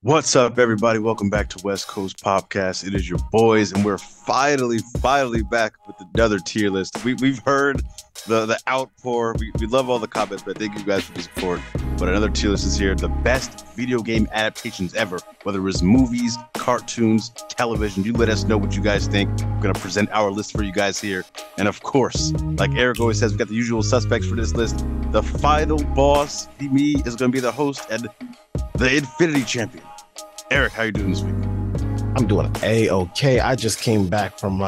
What's up, everybody? Welcome back to West Coast Popcast. It is your boys, and we're finally back with another tier list. We've heard the outpour. We love all the comments, but thank you guys for the support. But another tier list is here. The best video game adaptations ever, whether it was movies, cartoons, television. You let us know what you guys think. We're going to present our list for you guys here. And of course, like Eric always says, we got the usual suspects for this list. The final boss, me, is going to be the host and the Infinity Champion. Eric, how you doing this week? I'm doing A-okay. I just came back from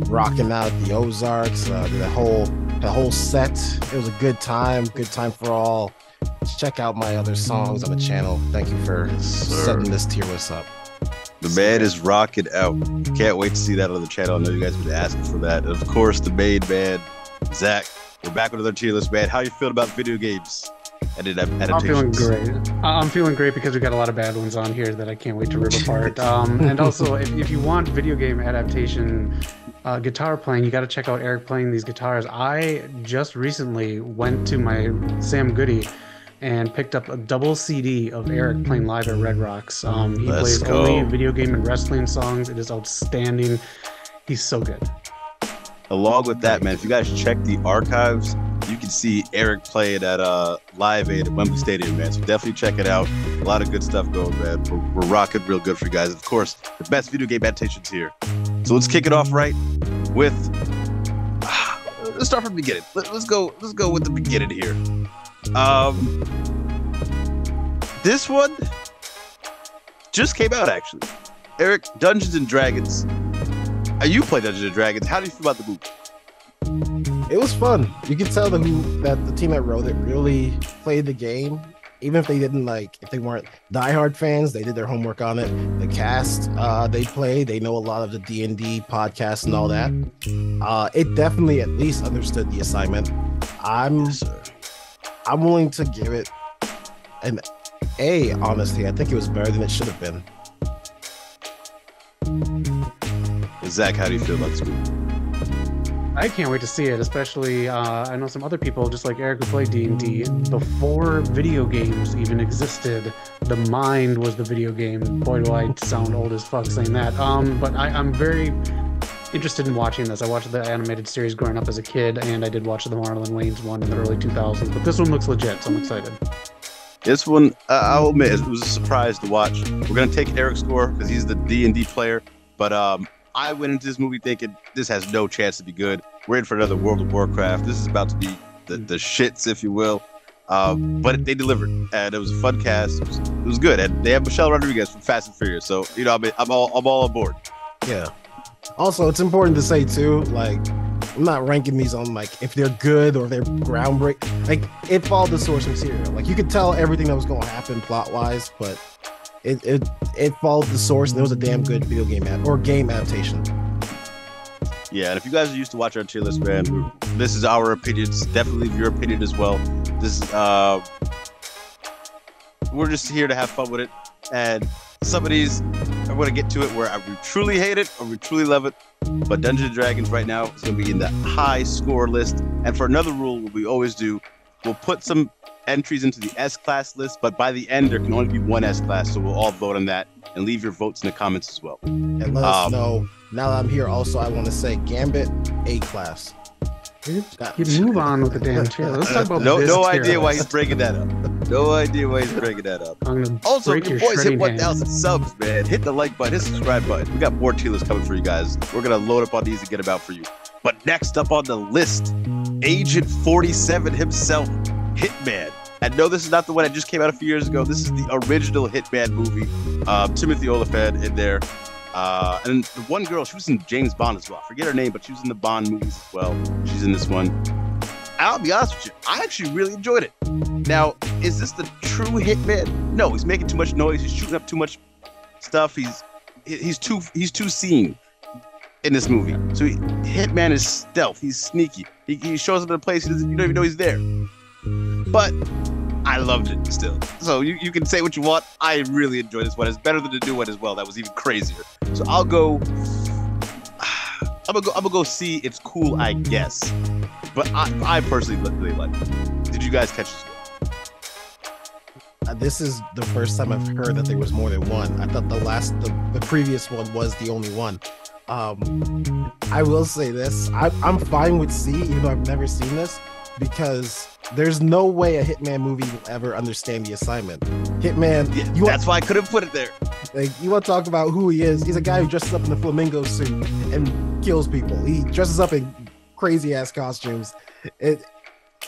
rocking out the Ozarks, the whole set. It was a good time for all. Check out my other songs on the channel. Thank you for setting this tier list up. The man is rocking out. Can't wait to see that on the channel. I know you guys have been asking for that. And of course, the main man, Zach. We're back with another tier list, man. How you feeling about video games? I'm feeling great. I'm feeling great because we got a lot of bad ones on here that I can't wait to rip apart. And also, if you want video game adaptation guitar playing, you got to check out Eric playing these guitars. I just recently went to my Sam Goody and picked up a double CD of Eric playing live at Red Rocks. He plays only video game and wrestling songs. It is outstanding. He's so good. Along with that, man, if you guys check the archives, you can see Eric playing at Live Aid at Wembley Stadium, man. So definitely check it out. A lot of good stuff going, man. We're rocking real good for you guys. Of course, the best video game adaptations here. So let's kick it off right with. Let's start from the beginning. Let's go with the beginning here. This one just came out actually. Eric, Dungeons and Dragons. You play Dungeons and Dragons. How do you feel about the movie? It was fun. You could tell that the team that wrote it really played the game. Even if they didn't if they weren't diehard fans, they did their homework on it. The cast they play, they know a lot of the D&D podcasts and all that. It definitely at least understood the assignment. I'm willing to give it an A, honestly. I think it was better than it should have been. Zach, how do you feel about this movie? I can't wait to see it, especially I know some other people, just like Eric, who played D&D. Before video games even existed, the mind was the video game. Boy, do I sound old as fuck saying that. But I'm very interested in watching this. I watched the animated series growing up as a kid, and I did watch the Marlon Wayans one in the early 2000s. But this one looks legit, so I'm excited. This one, I'll admit, it was a surprise to watch. We're going to take Eric's score because he's the D&D player, but I went into this movie thinking this has no chance to be good. We're in for another World of Warcraft. This is about to be the shits, if you will. But they delivered, and it was a fun cast. It was good, and they have Michelle Rodriguez from Fast and Furious. So I'm all on board. Yeah. Also, it's important to say too, I'm not ranking these on if they're good or they're groundbreaking. It followed the source material. You could tell everything that was going to happen plot wise, but it followed the source, and it was a damn good video game game adaptation. Yeah, and if you guys are used to watching our tier list, man, this is our opinions. Definitely your opinion as well. This is we're just here to have fun with it, and some of these I'm going to get to it where we truly hate it or we truly love it. But Dungeons and Dragons right now is going to be in the high score list. And for another rule, what we always do, we'll put some entries into the S-class list, but by the end, there can only be one S-class, so we'll all vote on that and leave your votes in the comments as well. And let us know, now that I'm here also, I want to say Gambit, A-class. You move on with the damn tier. Let's talk about no idea why he's breaking that up. No idea why he's breaking that up. Also, your boys hit 1,000 subs, man. Hit the like button, hit the subscribe button. We got more tier lists coming for you guys. We're going to load up on these and get them out for you. But next up on the list, Agent 47 himself, Hitman. And no, this is not the one that just came out a few years ago. This is the original Hitman movie. Timothy Olyphant in there. And the one girl, she was in James Bond as well. I forget her name, but she was in the Bond movies as well. She's in this one. I'll be honest with you, I actually really enjoyed it. Now, is this the true Hitman? No, he's making too much noise. He's shooting up too much stuff. He's too seen in this movie. So Hitman is stealth. He's sneaky. He shows up in a place you don't even know he's there. But I loved it still. So you can say what you want. I really enjoyed this one. It's better than the new one as well. That was even crazier. So I'm gonna go see. It's cool, I guess. But I personally really like it. Did you guys catch this one? this is the first time I've heard that there was more than one. I thought the previous one was the only one. I will say this: I'm fine with C, even though I've never seen this, because there's no way a Hitman movie will ever understand the assignment. Hitman, that's why I couldn't put it there. Like, you want to talk about who he is? He's a guy who dresses up in a flamingo suit and kills people. He dresses up in crazy ass costumes.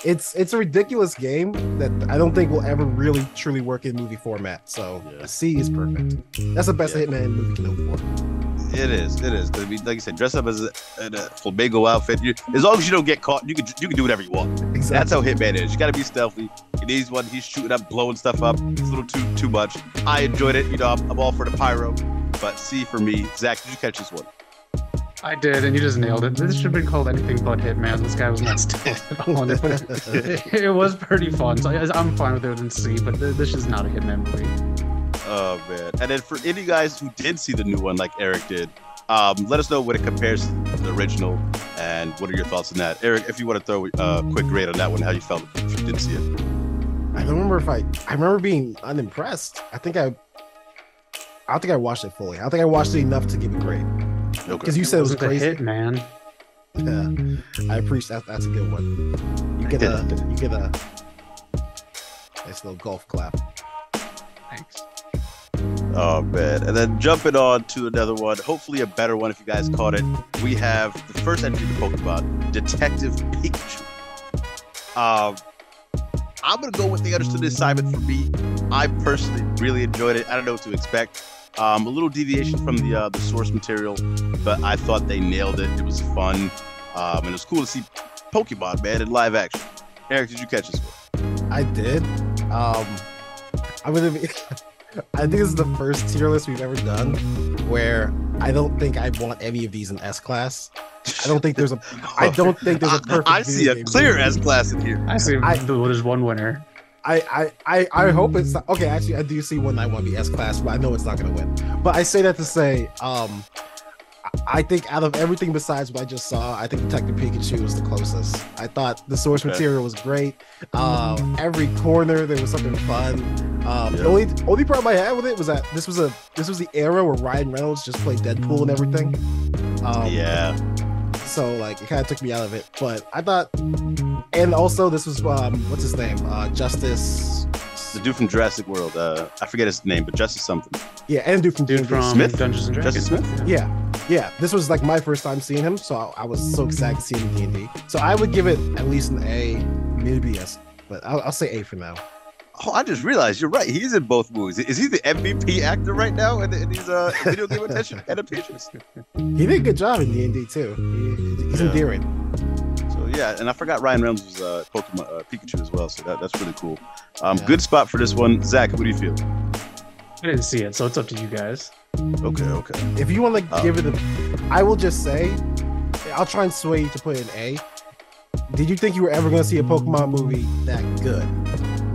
It's a ridiculous game that I don't think will ever really truly work in movie format. So a C is perfect. That's the best Hitman movie can hope for. It is. I mean, like you said, dress up as in a flamingo outfit. As long as you don't get caught, you can do whatever you want. Exactly. That's how Hitman is. You got to be stealthy. In these one, he's shooting up, blowing stuff up. It's a little too much. I enjoyed it. You know, I'm all for the pyro. But C for me. Zach, did you catch this one? I did, and you just nailed it. This should have been called anything but Hitman. This guy was not stealth at all. It was pretty fun. So I'm fine with it in C, but this is not a Hitman movie. Oh man! And then for any guys who did see the new one, like Eric did, let us know what it compares to the original, and what are your thoughts on that, Eric? If you want to throw a quick grade on that one, how you felt if you didn't see it. I don't remember I remember being unimpressed. I don't think I watched it fully. I don't think I watched it enough to give a grade. Because you said it was crazy. Hit, man. Yeah, I appreciate that. That's a good one. You get a nice little golf clap. Thanks. Oh man! And then jumping on to another one, hopefully a better one if you guys caught it. We have the first entry to Pokemon, Detective Pikachu. I'm gonna go with the understood assignment for me. I personally really enjoyed it. I don't know what to expect. A little deviation from the source material, but I thought they nailed it. It was fun, and it was cool to see Pokemon, man, in live action. Eric, did you catch this one? I did. I think this is the first tier list we've ever done where I don't think I want any of these in S class. I don't think there's a perfect. I see a clear S class in here. I see there's one winner. I hope it's not, okay. Actually, I do see one I want to be S class, but I know it's not going to win. But I say that to say, I think out of everything besides what I just saw, I think Detective Pikachu was the closest. I thought the source material was great. Every corner there was something fun. The only problem I had with it was that this was the era where Ryan Reynolds just played Deadpool and everything. So like it kind of took me out of it. But I thought, and also this was what's his name? Justice. The dude from Jurassic World. I forget his name, but Justice something. Yeah, and dude from Smith? Dungeons and Dragons. Justice Smith? Yeah. This was like my first time seeing him, so I was so excited to see him in D&D. So I would give it at least an A, maybe S, but I'll say A for now. Oh, I just realized you're right. He's in both movies. Is he the MVP actor right now in these video game adaptations? He did a good job in D&D too. He's endearing. So yeah, and I forgot Ryan Reynolds was Pokemon Pikachu as well. So that's really cool. Good spot for this one. Zach, what do you feel? I didn't see it, so it's up to you guys. Okay. If you want to give it I will just say, I'll try and sway you to put it in A. Did you think you were ever going to see a Pokemon movie that good?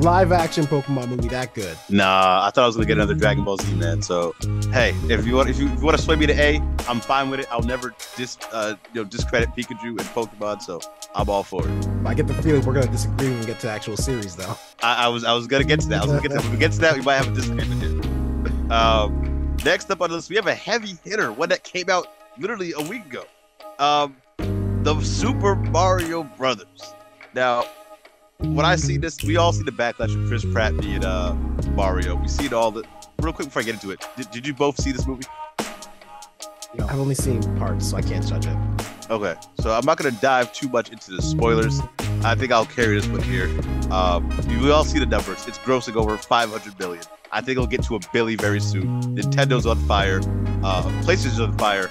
Live action Pokemon movie that good? Nah, I thought I was gonna get another Dragon Ball Z, man. So hey, if you want to sway me to A, I'm fine with it. I'll never discredit Pikachu and Pokemon, so I'm all for it. I get the feeling we're gonna disagree when we get to the actual series, though. I was gonna get to that. When we get to that, we might have a disagreement here. Next up on the list, we have a heavy hitter, one that came out literally a week ago. The Super Mario Brothers. Now, when I see this, we all see the backlash of Chris Pratt being Mario. We see it all. Real quick before I get into it, did you both see this movie? No, I've only seen parts, so I can't judge it. Okay, so I'm not going to dive too much into the spoilers. I think I'll carry this one here. We all see the numbers. It's grossing over 500 million. I think it'll get to $1 billion very soon. Nintendo's on fire. PlayStation's on fire.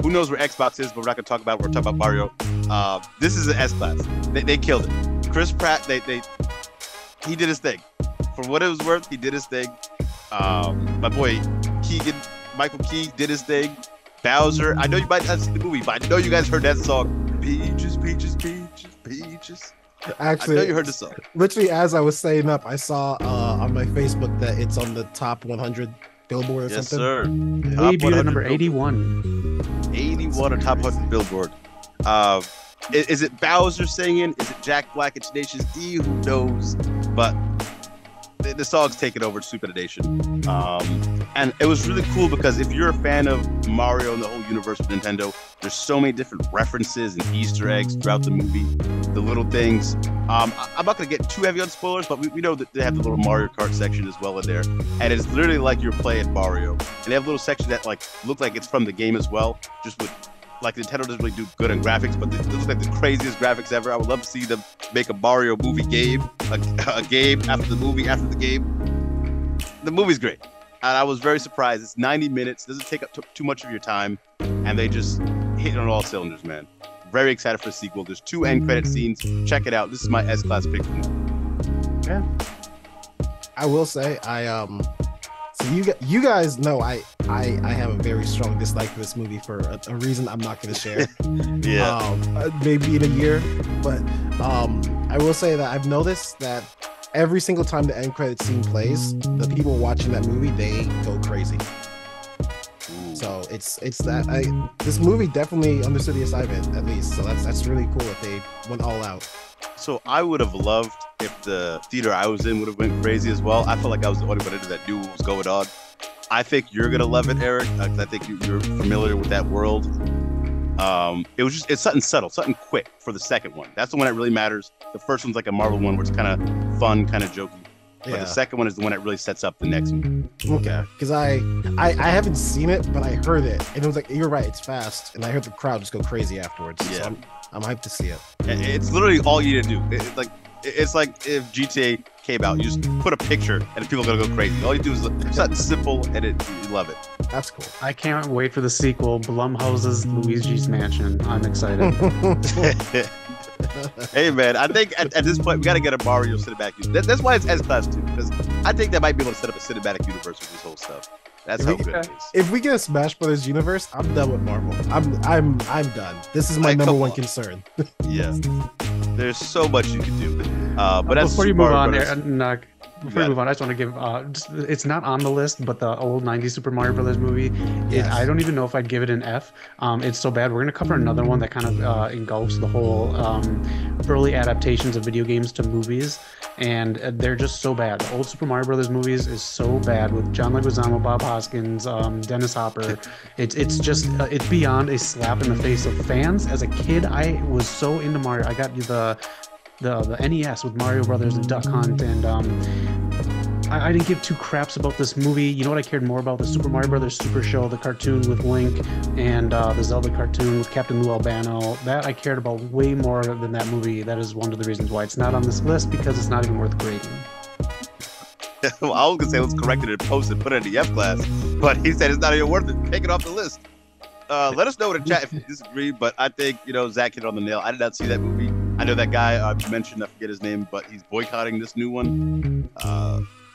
Who knows where Xbox is, but we're not going to talk about it. We're talking about Mario. This is an S-Class. They killed it. Chris Pratt, he did his thing. For what it was worth, he did his thing. My boy Michael Key did his thing. Bowser, I know you might not see the movie, but I know you guys heard that song. Peaches, peaches, peaches, peaches. Actually, I know you heard the song. Literally, as I was staying up, I saw on my Facebook that it's on the top 100 Billboard or yes, something. Yes, sir. Debut at number 81. 81 on top 100 Billboard. Is it Bowser singing? Is it Jack Black and Tenacious D? Who knows? But the song's taken over Stupid Nation. And it was really cool because if you're a fan of Mario and the whole universe of Nintendo, there's so many different references and Easter eggs throughout the movie, the little things. I'm not going to get too heavy on spoilers, but we know that they have the little Mario Kart section as well in there. And it's literally like you're playing Mario. And they have little sections that like look like it's from the game as well, just with like Nintendo doesn't really do good on graphics, but this looks like the craziest graphics ever. I would love to see them make a Mario movie game, a game after the movie after the game. The movie's great. And I was very surprised. It's 90 minutes, doesn't take up too much of your time, and they just hit on all cylinders, man. Very excited for the sequel. There's 2 end credit scenes. Check it out. This is my S-Class pick from them. Yeah. I will say, so you guys know I have a very strong dislike for this movie for a reason I'm not going to share. Yeah. Maybe in a year, but I will say that I've noticed that every single time the end credit scene plays, the people watching that movie, they go crazy. So it's that this movie definitely understood the assignment, at least. So that's really cool that they went all out. So I would have loved if the theater I was in would have went crazy as well. I felt like I was the only one that knew what was going on. I think you're gonna love it, Eric, because I think you're familiar with that world. It's something subtle, something quick for the second one. That's the one that really matters. The first one's like a Marvel one where it's kind of fun, kind of jokey. But the second one is the one that really sets up the next one. Okay, because I haven't seen it, but I heard it, and it was like, you're right, it's fast, and I heard the crowd just go crazy afterwards. Yeah. So I'm hyped to see it. It's literally all you need to do. It's like if GTA came out, you just put a picture, and people are gonna go crazy. All you do is something simple, and you love it. That's cool. I can't wait for the sequel, Blumhouse's Luigi's Mansion. I'm excited. Hey man, I think at this point we got to get a Mario cinematic universe. That's why it's S-Class too, because I think that might be able to set up a cinematic universe with this whole stuff. That's how good it is. If we get a Smash Brothers universe, I'm done with Marvel. I'm done. This is my number one concern. Yeah, there's so much you can do. But before you move on, before we move on, I just want to give it's not on the list, but the old 90s Super Mario Brothers movie, I don't even know if I'd give it an F. It's so bad. We're going to cover another one that kind of engulfs the whole early adaptations of video games to movies, and they're just so bad. The old Super Mario Brothers movies is so bad with John Leguizamo, Bob Hoskins, Dennis Hopper. It's just it's beyond a slap in the face of fans. As a kid, I was so into Mario. I got the NES with Mario Brothers and Duck Hunt, and I didn't give two craps about this movie. You know what I cared more about? The Super Mario Brothers Super Show, the cartoon with Link, and the Zelda cartoon with Captain Lou Albano. That I cared about way more than that movie. That is one of the reasons why it's not on this list, because it's not even worth grading. Well, I was gonna say let's correct it and post it, put it in the F class, but he said it's not even worth it. Take it off the list. Let us know in the chat if you disagree, but I think Zach hit it on the nail. I did not see that movie. I know that guy you mentioned, I forget his name, but he's boycotting this new one.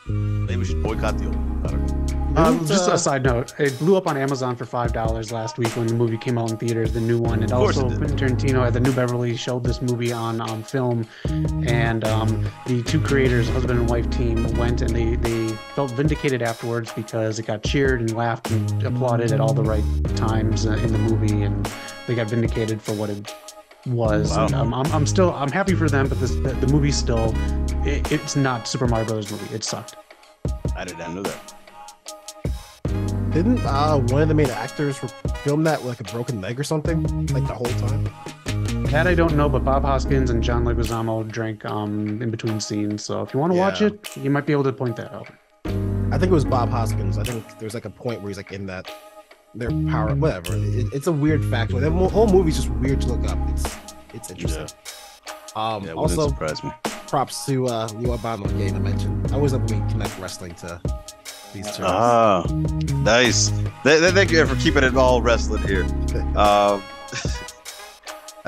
Maybe we should boycott the old one. I don't know. Just a side note, it blew up on Amazon for $5 last week when the movie came out in theaters, the new one. And also Quentin Tarantino at the New Beverly showed this movie on film, and the two creators, husband and wife team, went and they felt vindicated afterwards because it got cheered and laughed and applauded at all the right times in the movie, and they got vindicated for what it was. Wow. And, I'm happy for them, but the movie still, it's not Super Mario Brothers movie. It sucked. I did not know that. Didn't one of the main actors film that with like a broken leg or something, like the whole time? That I don't know, but Bob Hoskins and John Leguizamo drank in between scenes. So if you want to watch it, you might be able to point that out. I think it was Bob Hoskins. I think there's like a point where he's like in that their power, whatever. It's a weird fact. The whole movie's just weird to look up. It's interesting. Yeah, also, surprise me. Props to Lou Albano again. I mentioned. I always love when we connect wrestling to these terms. Ah, nice. Thank you for keeping it all wrestling here.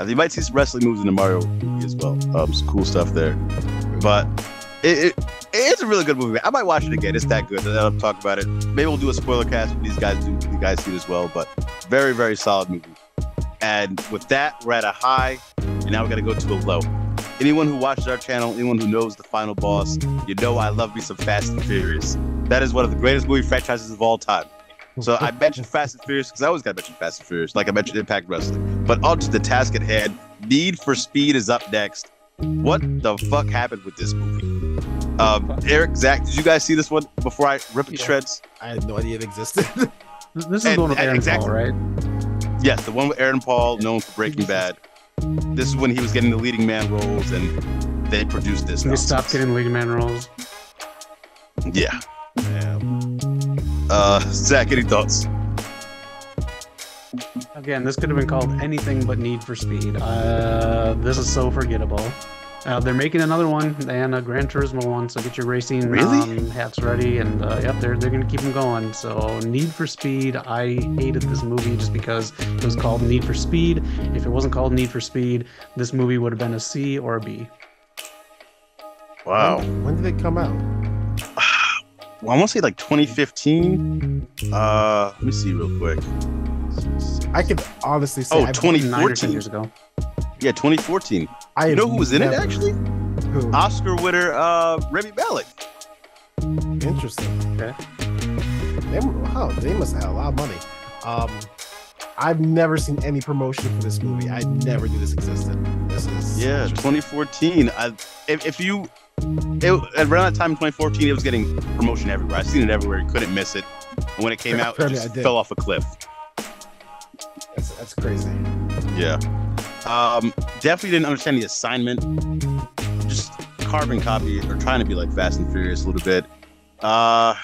You might see some wrestling moves in the Mario movie as well. Some cool stuff there. But it's a really good movie. I might watch it again. It's that good. I'll talk about it. Maybe we'll do a spoiler cast when these guys do. You guys see it as well. But very, very solid movie. And with that, we're at a high, and now we're gonna go to a low. Anyone who watches our channel, anyone who knows the final boss, you know I love me some Fast and Furious. That is one of the greatest movie franchises of all time. So I mentioned Fast and Furious because I always gotta mention Fast and Furious, like I mentioned Impact Wrestling. But on to the task at hand. Need for Speed is up next. What the fuck happened with this movie? Eric, Zach, did you guys see this one before I rip it to shreds? I had no idea it existed. This is the one with Aaron Paul, right? Yes, the one with Aaron Paul, known for Breaking Bad. This is when he was getting the leading man roles, and they produced this. They stopped getting leading man roles. Yeah. Zach, any thoughts? Again, this could have been called anything but Need for Speed. This is so forgettable. They're making another one and a Gran Turismo one, so get your racing hats ready, and yep, they're gonna keep them going. So Need for Speed, I hated this movie just because it was called Need for Speed. If it wasn't called Need for Speed, this movie would have been a C or a B. Wow. When did it come out? Well, I want to say like 2015. Let me see real quick. I could honestly say 2014 years ago. Yeah, 2014. You know who was in it actually? Who? Oscar winner Remy Malek. Interesting. Okay. They must have had a lot of money. I've never seen any promotion for this movie. I never knew this existed. This is 2014. Around that time in 2014, it was getting promotion everywhere. I've seen it everywhere. You couldn't miss it. And when it came out, it just fell off a cliff. That's crazy. Yeah. Definitely didn't understand the assignment. Just carbon copy or trying to be like Fast and Furious a little bit. I'm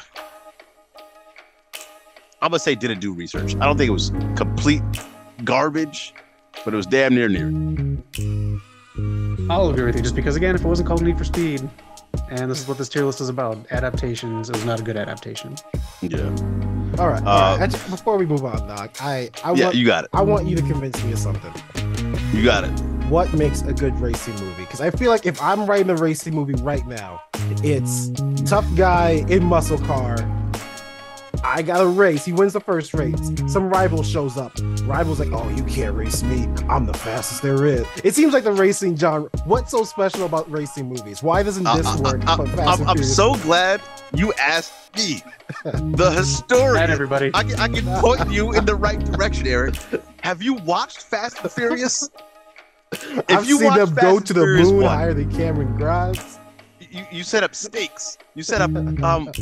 gonna say didn't do research. I don't think it was complete garbage, but it was damn near. I'll agree with you, just because again, if it wasn't called Need for Speed, and this is what this tier list is about, adaptations, it was not a good adaptation. Yeah. All right. Before we move on, Doc, you got it. I want you to convince me of something. You got it. What makes a good racing movie? Because I feel like if I'm writing a racing movie right now, it's tough guy in muscle car. I got a race. He wins the first race. Some rival shows up. Rival's like, oh, you can't race me. I'm the fastest there is. It seems like the racing genre. What's so special about racing movies? Why doesn't this work? I'm so glad you asked me, the historian. And everybody. I can point you in the right direction, Eric. Have you watched Fast and Furious? I've seen them go to the moon higher than Cameron Grimes. You set up stakes. You set up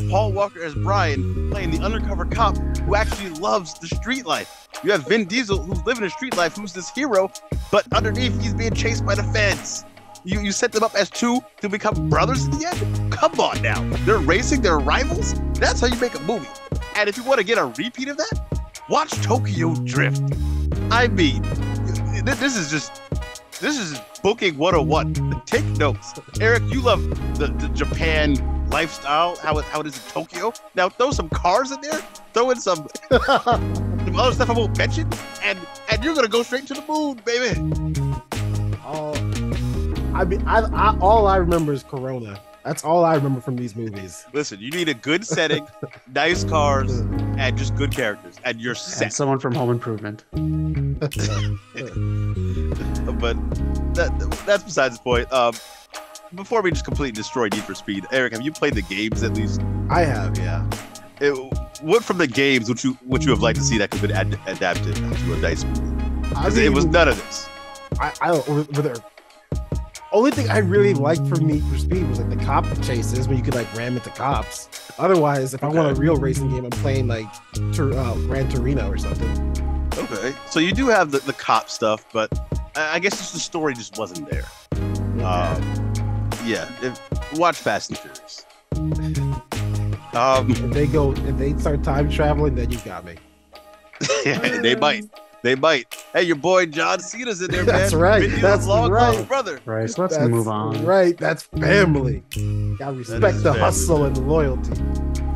Paul Walker as Brian playing the undercover cop who actually loves the street life. You have Vin Diesel who's living a street life, who's this hero, but underneath he's being chased by the feds. You set them up as two to become brothers in the end? Come on now. They're racing, they're rivals? That's how you make a movie. And if you want to get a repeat of that, watch Tokyo Drift. I mean, this is booking 101. Take notes. Eric, you love the Japan lifestyle, how it is in Tokyo. Now throw some cars in there, throw in some other stuff I won't mention, and you're gonna go straight to the moon, baby. All I remember is Corona. That's all I remember from these movies. Listen, you need a good setting, nice cars, and just good characters, and you're set. And someone from Home Improvement. But that's besides the point. Before we just completely destroy Need for Speed, Eric, have you played the games at least? I have, yeah. What from the games would you have liked to see that could have been adapted to a DICE movie? It was none of this. Only thing I really liked from Need for Speed was like the cop chases where you could like ram into cops. Otherwise, if I want a real racing game, I'm playing like Gran Torino or something. Okay, so you do have the cop stuff, but I guess just the story just wasn't there. Watch Fast and Furious. If they start time traveling, then you got me. Yeah, they might. Hey, your boy John Cena's in there, man. That's right. That's right, brother. Right. So let's move on. Right. That's family. Gotta respect the hustle and the loyalty.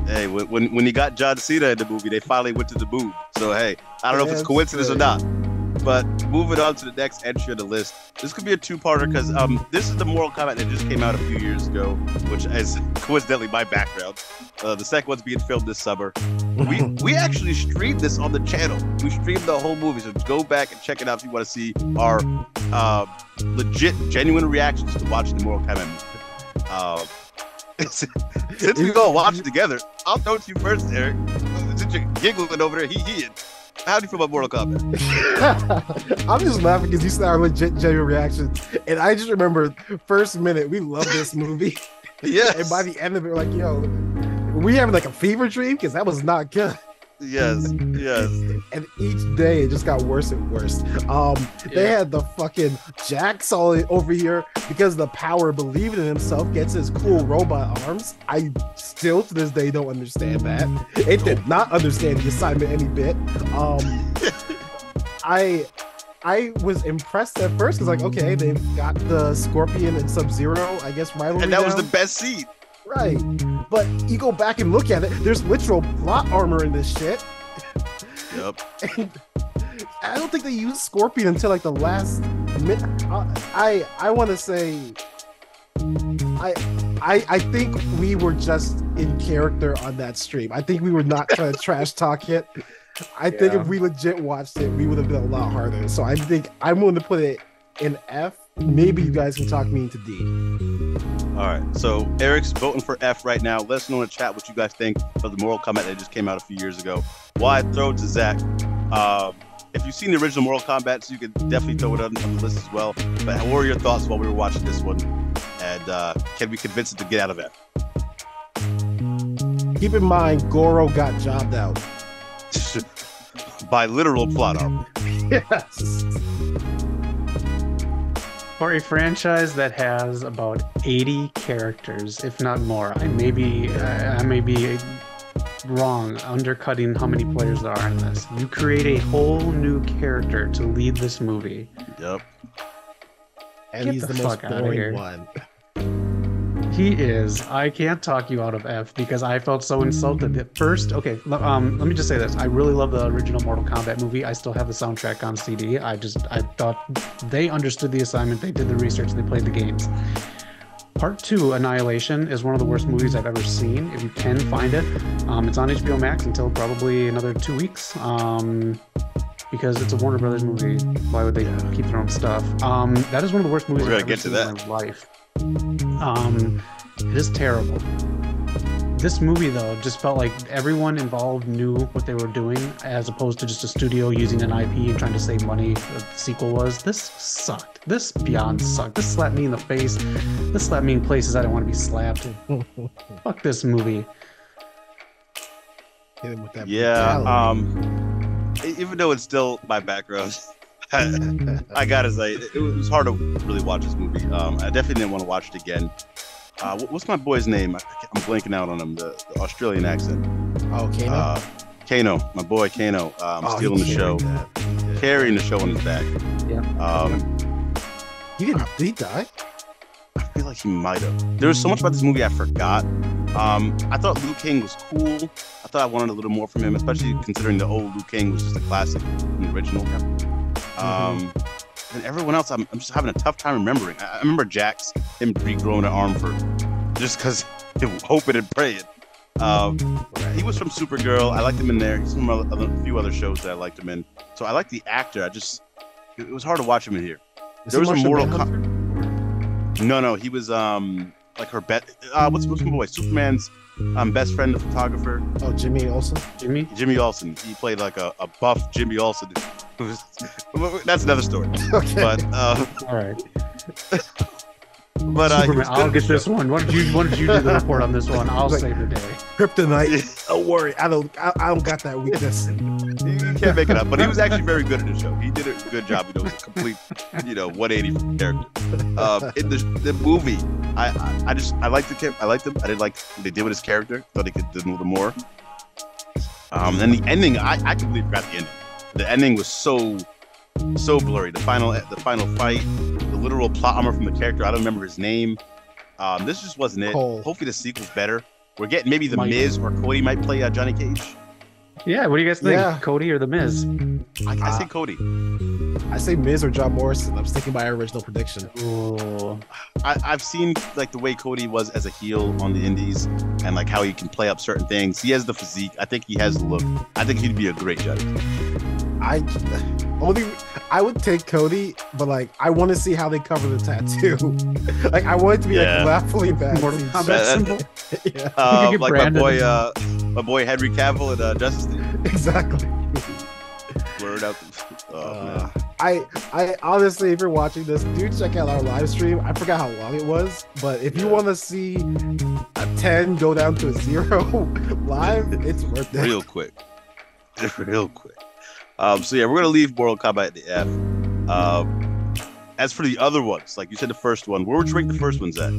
Hey, when you got John Cena in the movie, they finally went to the moon. So hey, I don't know if it's coincidence or not. But moving on to the next entry on the list, this could be a two-parter because this is the Mortal Kombat that just came out a few years ago, which is coincidentally my background. The second one's being filmed this summer. We actually streamed this on the channel. We streamed the whole movie, so go back and check it out if you want to see our legit, genuine reactions to watching the Mortal Kombat movie. Since we all watch it together, I'll throw it to you first, Eric. Since you're giggling over there, he. How do you feel about Mortal Kombat? I'm just laughing because you said our legit genuine reactions, and I just remember first minute we love this movie. Yes. And by the end of it, we're like, yo, we having like a fever dream because that was not good. Yes. And each day it just got worse and worse. They had the fucking Jack Solid over here because the power believing in himself gets his cool robot arms. I still to this day don't understand that. It did not understand the assignment any bit. I was impressed at first because, like, okay, they've got the Scorpion and Sub-Zero, I guess, rivalry. And that was the best scene. Right. But you go back and look at it, there's literal plot armor in this shit. Yep. And I don't think they used Scorpion until, like, the last minute. I want to say... I think we were just in character on that stream. I think we were not trying to trash talk it. I think if we legit watched it, we would have been a lot harder. So I think I'm willing to put it in F. Maybe you guys can talk me into D. All right. So Eric's voting for F right now. Let us know in the chat what you guys think of the Mortal Kombat that just came out a few years ago. Why throw it to Zach? If you've seen the original Mortal Kombat, so you can definitely throw it on the list as well. But what were your thoughts while we were watching this one? And can we convince it to get out of F? Keep in mind, Goro got jobbed out. By literal plot armor. Yes. For a franchise that has about 80 characters, if not more, I may be wrong, undercutting how many players there are in this. You create a whole new character to lead this movie. Yep. And Get he's the fuck most outta boring here. one. He is. I can't talk you out of F because I felt so insulted at first. Okay, let me just say this. I really love the original Mortal Kombat movie. I still have the soundtrack on CD. I thought they understood the assignment. They did the research. They played the games. Part 2, Annihilation, is one of the worst movies I've ever seen. If you can find it, it's on HBO Max until probably another 2 weeks. Because it's a Warner Brothers movie. Why would they keep their own stuff? That is one of the worst movies I've ever seen in my life. It is terrible. This movie, though, just felt like everyone involved knew what they were doing, as opposed to just a studio using an IP and trying to save money. The sequel was. This sucked. This beyond sucked. This slapped me in the face. This slapped me in places I don't want to be slapped. Fuck this movie. Hit him with that even though it's still my background, I gotta say it was hard to really watch this movie. I definitely didn't want to watch it again. What's my boy's name? I'm blanking out on him. The Australian accent. Oh, Kano. Kano, my boy Kano. Stealing the show, carrying the show on his back. Did he die? I feel like he might have. There was so much about this movie I forgot. I thought Liu Kang was cool. I thought I wanted a little more from him, especially considering the old Liu Kang was just a classic from the original. And everyone else, I'm just having a tough time remembering. I remember Jax, him regrowing an arm for just because hoping and praying. He was from Supergirl. I liked him in there. He's from a few other shows that I liked him in. So I liked the actor. It was hard to watch him in here. There was a Mortal Kombat. No, he was like her what's my boy? Superman's best friend, the photographer. Oh, Jimmy Olsen. Jimmy Olsen. He played like a buff Jimmy Olsen. That's another story. Okay. But all right. But Superman, I'll get this one. Why don't you do the report on this one? I'll save the day. Kryptonite. Don't worry, I don't got that weakness. You can't make it up. But he was actually very good in the show. He did a good job. It was a complete, 180 from character. In the movie, I liked the character. I liked him. I didn't like what they did with his character. Thought they could do a little more. And the ending, I completely forgot the ending. The ending was so blurry. The final fight, the literal plot armor from the character. I don't remember his name. This just wasn't it. Cole. Hopefully the sequel's better. We're getting maybe the Miz or Cody might play Johnny Cage. Yeah, what do you guys think? Yeah. Cody or the Miz? I say Cody. I say Miz or John Morrison. I'm sticking by our original prediction. Ooh. I've seen like the way Cody was as a heel on the indies and like how he can play up certain things. He has the physique. I think he has the look. I think he'd be a great judge. I would take Cody, but like I want to see how they cover the tattoo. Like I want it to be like laughingly bad. Mortal Kombat symbol. Yeah. Like my boy Henry Cavill and Justice League. Exactly. Blurred out. Oh man. I honestly, if you're watching this, do check out our live stream. I forgot how long it was, but if you want to see a 10 go down to a 0 live, it's worth it. Real quick. Real quick. So yeah, we're gonna leave Mortal Kombat at the F. As for the other ones, like you said, the first one, where would you rank the first ones at?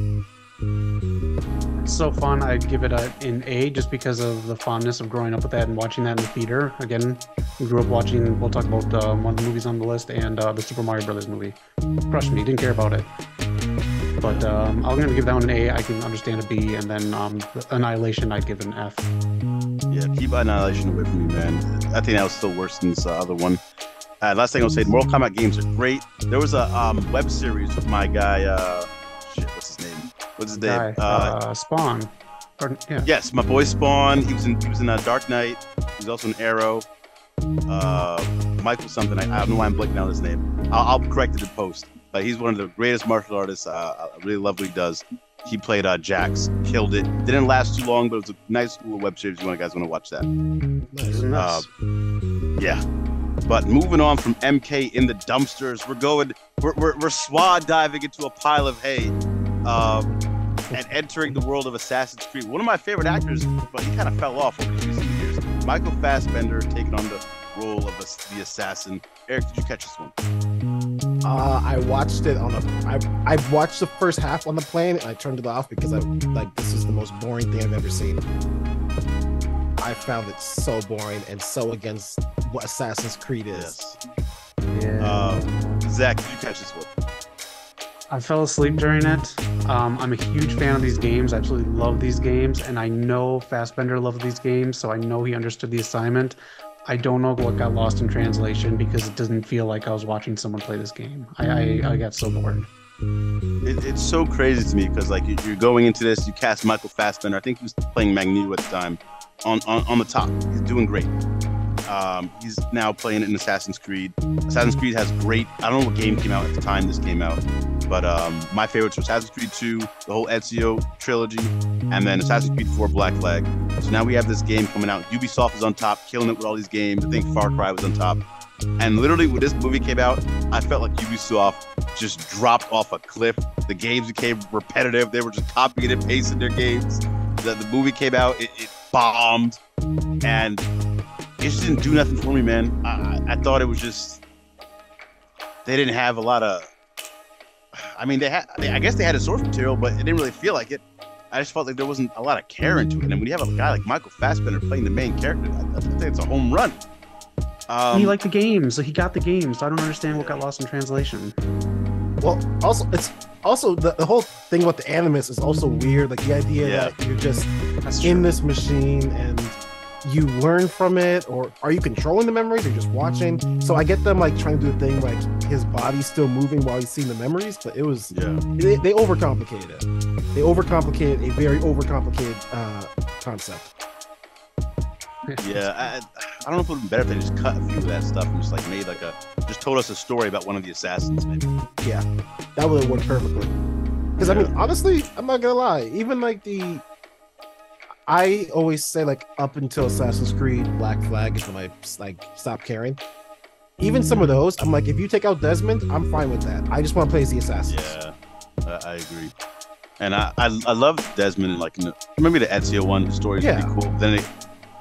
It's so fun. I'd give it an A just because of the fondness of growing up with that and watching that in the theater. Again, we grew up watching. We'll talk about one of the movies on the list and the Super Mario Brothers movie. Crushed me. Didn't care about it. But I'm gonna give that one an A. I can understand a B, and then Annihilation I'd give an F. Yeah, keep Annihilation away from me, man. I think that was still worse than this other one. Last thing I'll say, Mortal Kombat games are great. There was a web series with my guy. What's his name? Spawn. Yeah. Yes, my boy Spawn. He was in Dark Knight. He was also in Arrow. Michael something. I don't know why I'm blanking out his name. I'll correct it in post. But he's one of the greatest martial artists. I really love what he does. He played Jax, killed it. Didn't last too long, but it was a nice little web series. You guys want to watch that? Nice. Yeah. But moving on from MK in the dumpsters, we're swad diving into a pile of hay, and entering the world of Assassin's Creed. One of my favorite actors, but he kind of fell off over these recent years. Michael Fassbender taking on the role of the assassin. Eric, did you catch this one? I watched it I watched the first half on the plane and I turned it off because this is the most boring thing I've ever seen. I found it so boring and so against what Assassin's Creed is. Yes. Yeah. Zach, did you catch this one? I fell asleep during it. I'm a huge fan of these games. I absolutely love these games, and I know Fassbender loved these games, so I know he understood the assignment. I don't know what got lost in translation because it doesn't feel like I was watching someone play this game. I got so bored. It's so crazy to me because like you're going into this, you cast Michael Fassbender. I think he was playing Magneto at the time. On the top, he's doing great. He's now playing in Assassin's Creed. Assassin's Creed has great. I don't know what game came out at the time this came out, but my favorites were Assassin's Creed 2, the whole Ezio trilogy, and then Assassin's Creed 4 Black Flag. So now we have this game coming out. Ubisoft is on top, killing it with all these games. I think Far Cry was on top. And literally, when this movie came out, I felt like Ubisoft just dropped off a cliff. The games became repetitive. They were just copying and pasting their games. The movie came out, it bombed, and it just didn't do nothing for me, man. I thought it was just they didn't have a lot of. I mean, I guess they had a source material, but it didn't really feel like it. I just felt like there wasn't a lot of care into it. And when you have a guy like Michael Fassbender playing the main character, I think it's a home run. He liked the games, so he got the games. So I don't understand what got lost in translation. Well, also it's also the whole thing about the Animus is also weird. Like the idea that you're just in this machine and you learn from it, or are you controlling the memories or just watching? So I get them like trying to do a thing like his body's still moving while he's seeing the memories, but it was they overcomplicated it. They overcomplicated a very overcomplicated concept. Yeah, I don't know if it would have been better if they just cut a few of that stuff and just like made like just told us a story about one of the assassins, maybe. Yeah, that would have worked perfectly. Because I mean, honestly, I'm not gonna lie. Even like I always say like up until Assassin's Creed Black Flag is when I like stopped caring. Even some of those, I'm like, if you take out Desmond, I'm fine with that. I just want to play as the assassins. Yeah, I agree. And I love Desmond. Like, maybe the Ezio one, the story's pretty cool. Then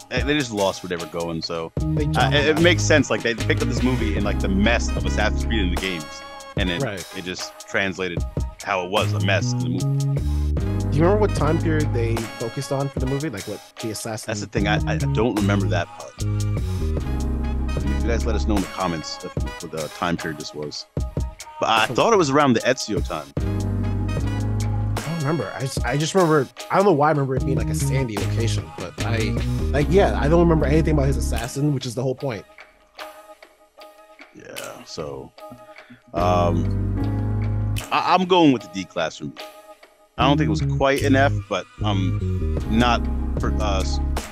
they just lost where they were going, so it makes sense. Like they picked up this movie in like the mess of Assassin's Creed in the games, and it just translated how it was a mess in the movie. Do you remember what time period they focused on for the movie? Like what the assassin? That's the thing. I don't remember that part. So you guys let us know in the comments what the time period this was. But I thought it was around the Ezio time. Remember, I just remember, I don't know why I remember it being like a sandy location, but I don't remember anything about his assassin, which is the whole point. Yeah, so I'm going with the D class for me. I don't think it was quite an F, but not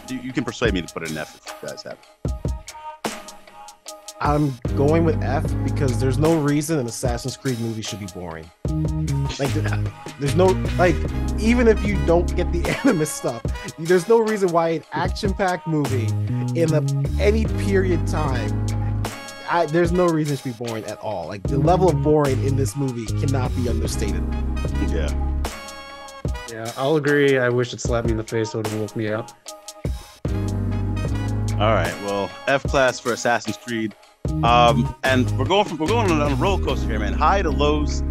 you can persuade me to put it in F if you guys have it. I'm going with F because there's no reason an Assassin's Creed movie should be boring. Like, there's no, like, even if you don't get the Animus stuff, there's no reason why an action-packed movie in any period time, there's no reason to be boring at all. Like the level of boring in this movie cannot be understated. Yeah, I'll agree. I wish it slapped me in the face so it would woke me up. All right, well, F class for Assassin's Creed, and we're going on a roller coaster here, man. High to lows.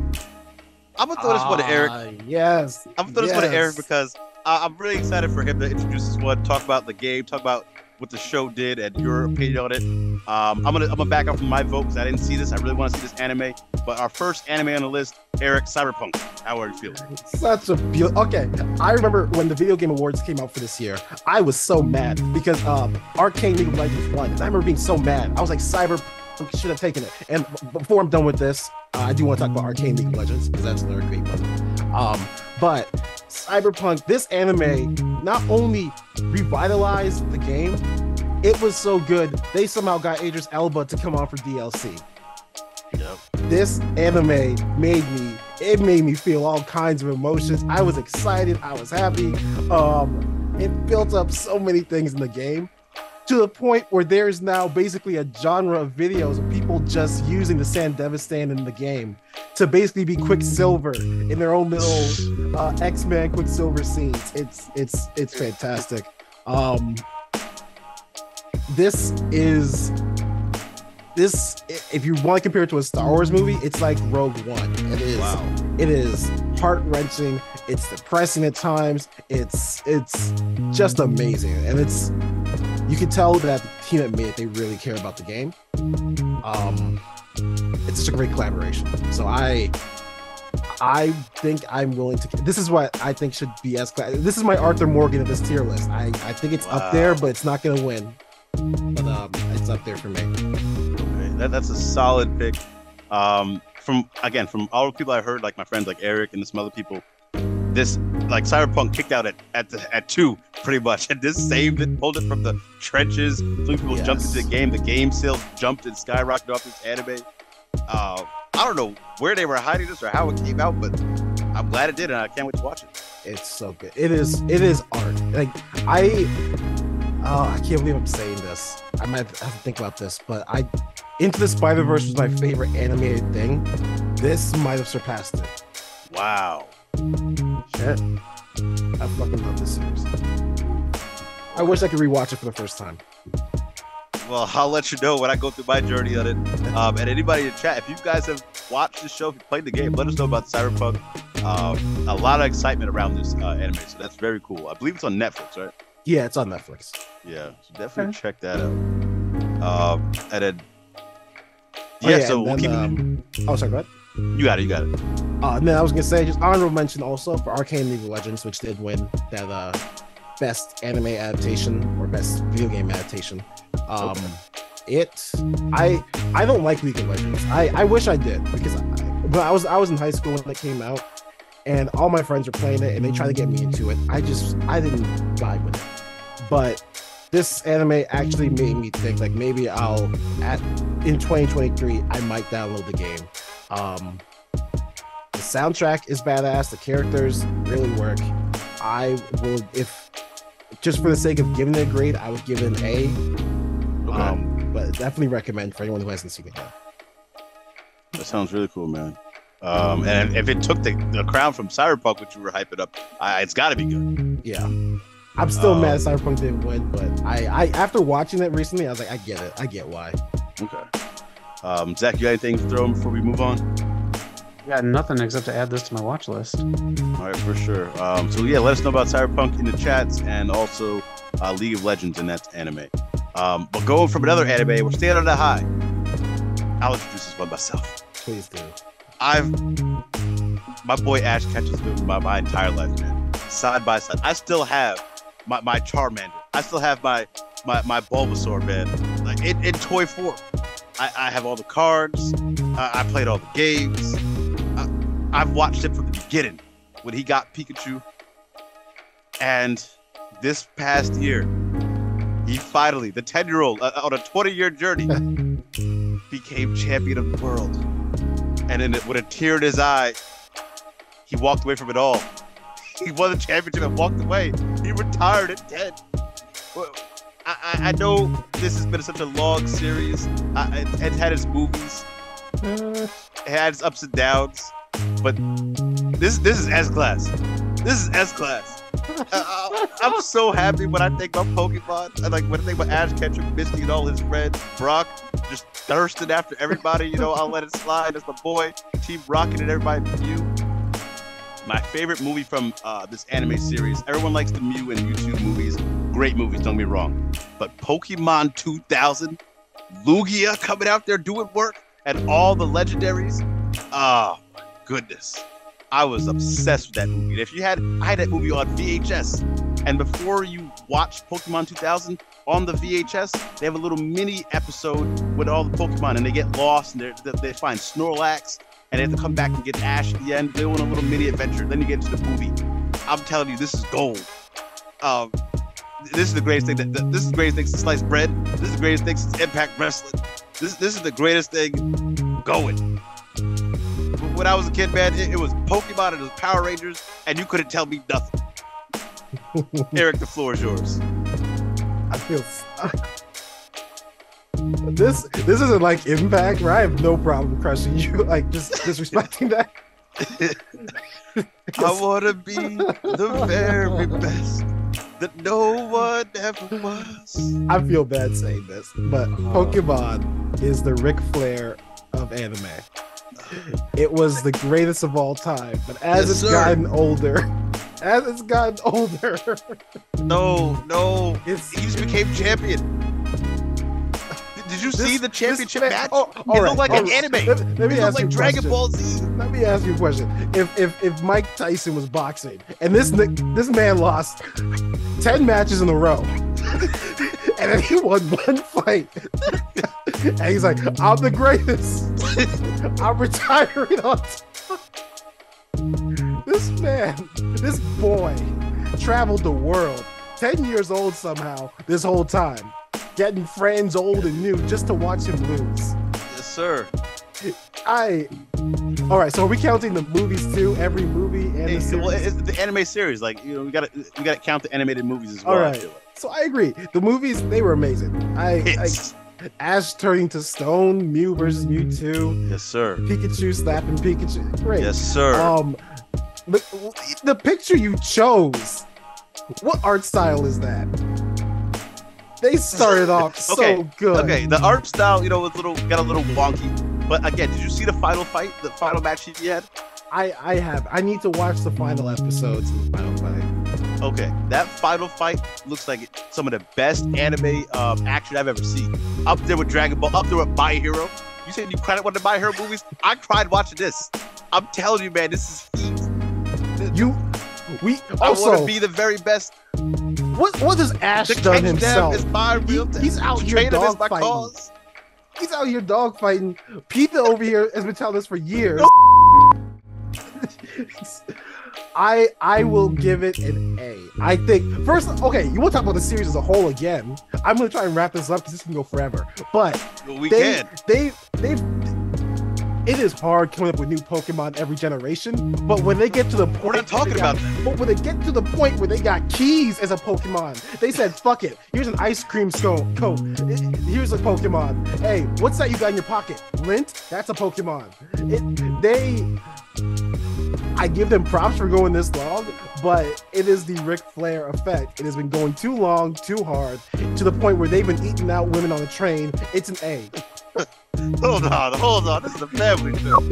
I'm gonna throw this one to Eric. Yes, I'm gonna throw this one to Eric because I'm really excited for him to introduce this one, talk about the game, talk about what the show did and your opinion on it. I'm gonna back up from my vote because I didn't see this. I really want to see this anime. But our first anime on the list, Eric, Cyberpunk. How are you feeling? Such a beautiful. Okay, I remember when the Video Game Awards came out for this year. I was so mad because Arcane League of Legends won. And I remember being so mad. I was like, Cyberpunk should have taken it. And before I'm done with this, I do want to talk about Arcane League of Legends because that's another great one. But Cyberpunk, this anime not only revitalized the game, it was so good they somehow got Idris Elba to come on for DLC. Yep. This anime made me feel all kinds of emotions. I was excited, I was happy. It built up so many things in the game to the point where there's now basically a genre of videos of people just using the Sandevistan in the game to basically be Quicksilver in their own little X-Men Quicksilver scenes. It's fantastic. This, if you want to compare it to a Star Wars movie, it's like Rogue One. It is. Wow. It is heart-wrenching. It's depressing at times. It's just amazing, and you can tell that the team that made it, they really care about the game. It's such a great collaboration. So I think I'm willing to. This is what I think should be this is my Arthur Morgan of this tier list. I think it's up there, but it's not going to win. But it's up there for me. Okay, that's a solid pick. From all the people I heard, like my friends like Eric and some other people, this like Cyberpunk kicked out at 2 pretty much, and this saved it, pulled it from the trenches. So many people jumped into the game. The game sales jumped and skyrocketed off this anime. I don't know where they were hiding this or how it came out, but I'm glad it did, and I can't wait to watch it. It's so good. It is art. Like I can't believe I'm saying this. I might have to think about this, but Into the Spider-Verse was my favorite animated thing. This might have surpassed it. Wow. Shit. I fucking love this series. I wish I could rewatch it for the first time. Well, I'll let you know when I go through my journey on it. And anybody in the chat, if you guys have watched the show, if you played the game, let us know about Cyberpunk. A lot of excitement around this anime, so that's very cool. I believe it's on Netflix, right? Yeah, it's on Netflix. Yeah, so definitely check that out. And then, we'll keep it. Sorry, go ahead. You got it. And then I was gonna say, just honorable mention also for Arcane League of Legends, which did win that best anime adaptation or best video game adaptation. I don't like League of Legends. I wish I did, because when I was in high school when it came out, and all my friends were playing it and they tried to get me into it. I didn't vibe with it. But this anime actually made me think like maybe in 2023 I might download the game. The soundtrack is badass. The characters really work. I will, if just for the sake of giving it a grade, I would give it an A. Okay. But definitely recommend for anyone who hasn't seen it yet. That sounds really cool, man. And if it took the crown from Cyberpunk, which you were hyping up, it's got to be good. Yeah. I'm still mad Cyberpunk didn't win, but I after watching it recently, I was like, I get it. I get why. Okay. Zach, you got anything to throw in before we move on? Yeah, nothing except to add this to my watch list. All right, for sure. So yeah, let us know about Cyberpunk in the chats, and also League of Legends, and that's anime. But going from another anime, we're staying on that high. I'll introduce this one myself. Please do. My boy Ash catches me my entire life, man. Side by side. I still have my Charmander. I still have my Bulbasaur, man. Like in toy form. I have all the cards. I played all the games. I've watched him from the beginning when he got Pikachu. And this past year, he finally, the 10-year-old, on a 20-year journey, became champion of the world. And then with a tear in his eye, he walked away from it all. He won the championship and walked away. He retired at 10. I know this has been such a long series. It's had its movies. It had its ups and downs. But this is S-Class. This is S-Class. I'm so happy when I think about Pokemon. And like when I think about Ash Ketchum, Misty, and all his friends. Brock just thirsting after everybody. You know, I'll let it slide. That's my boy. Team Rocket and everybody. Mew. My favorite movie from this anime series. Everyone likes the Mew and Mewtwo movies. Great movies, don't get me wrong. But Pokemon 2000, Lugia coming out there doing work, and all the legendaries. Oh my goodness. I was obsessed with that movie. If I had that movie on VHS. And before you watch Pokemon 2000 on the VHS, they have a little mini episode with all the Pokemon, and they get lost, and they find Snorlax, and they have to come back and get Ash at the end. They want a little mini adventure. Then you get into the movie. I'm telling you, this is gold. This is the greatest thing. This is the greatest thing since sliced bread. This is the greatest thing since Impact Wrestling. This is the greatest thing going. When I was a kid, man, it was Pokemon and it was Power Rangers, and you couldn't tell me nothing. Eric, the floor is yours. I feel this isn't like Impact, where I have no problem crushing you, like just disrespecting that. I want to be the very best that no one ever was. I feel bad saying this, but Pokemon is the Ric Flair of anime. It was the greatest of all time, but as it's gotten older, no, he just became champion. Did you see the championship match? It looked like an anime. It looked like Dragon Ball Z. Let me ask you a question. If Mike Tyson was boxing and this man lost 10 matches in a row, and then he won one fight, and he's like, I'm the greatest. I'm retiring on top. This boy traveled the world, 10 years old somehow, this whole time, getting friends old and new just to watch him lose. Yes, sir. All right, so are we counting the movies too? Every movie and the series? Well, it's the anime series. Like, you know, we gotta count the animated movies as well. All right, so I agree. The movies, they were amazing. Ash turning to stone, Mew versus Mewtwo. Yes, sir. Pikachu slapping Pikachu. Great. Yes, sir. The picture you chose, what art style is that? They started off so good. Okay, the art style, you know, got a little wonky. But again, did you see the final fight, the final match he had? I have. I need to watch the final episodes of the final fight. Okay, that final fight looks like some of the best anime action I've ever seen. Up there with Dragon Ball, up there with My Hero. You said you cried at one of the My Hero movies? I cried watching this. I'm telling you, man, this is heat. I want to be the very best. What has Ash done himself? Is my real he's out here dog fighting. He's out here dog fighting. Pete over here has been telling us for years. I will give it an A. I think first, okay, you want to talk about the series as a whole again. I'm gonna try and wrap this up because this can go forever. But it is hard coming up with new Pokemon every generation, but when they get to the point, we're not talking about that. But when they get to the point where they got keys as a Pokemon, they said, "Fuck it. Here's an ice cream cone. Here's a Pokemon. Hey, what's that you got in your pocket? Lint? That's a Pokemon." I give them props for going this long, but it is the Ric Flair effect. It has been going too long, too hard, to the point where they've been eating out women on the train. It's an A. Hold on. This is a family film.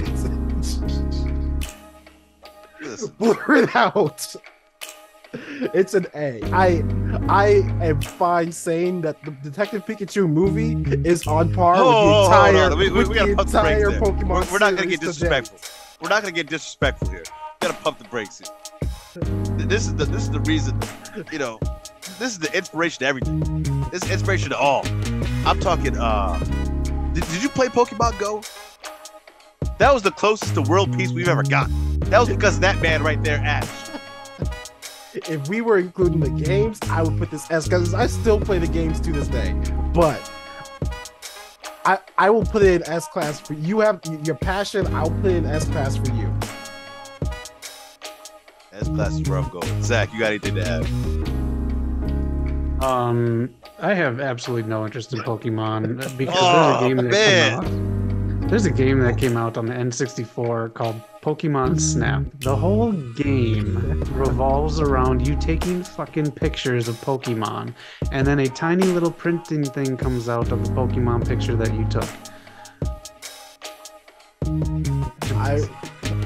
Blur it out. It's an A. I am fine saying that the Detective Pikachu movie is on par with the entire, we entire Pokemon. We're not gonna get disrespectful. We're not gonna get disrespectful here. We gotta pump the brakes here. This is the reason. You know, this is the inspiration to everything. This is inspiration to all. I'm talking. Did you play Pokemon Go? That was the closest to world peace we've ever got. That was because of that man right there, Ash. If we were including the games, I would put this S because I still play the games to this day. But I will put it in S class for you. Have your passion. I'll put it in S class for you. S class is where I'm going. Zach, you got anything to add? I have absolutely no interest in Pokemon because there's a game that came out on the N64 called Pokemon Snap. The whole game revolves around you taking fucking pictures of Pokemon, and then a tiny little printing thing comes out of the Pokemon picture that you took.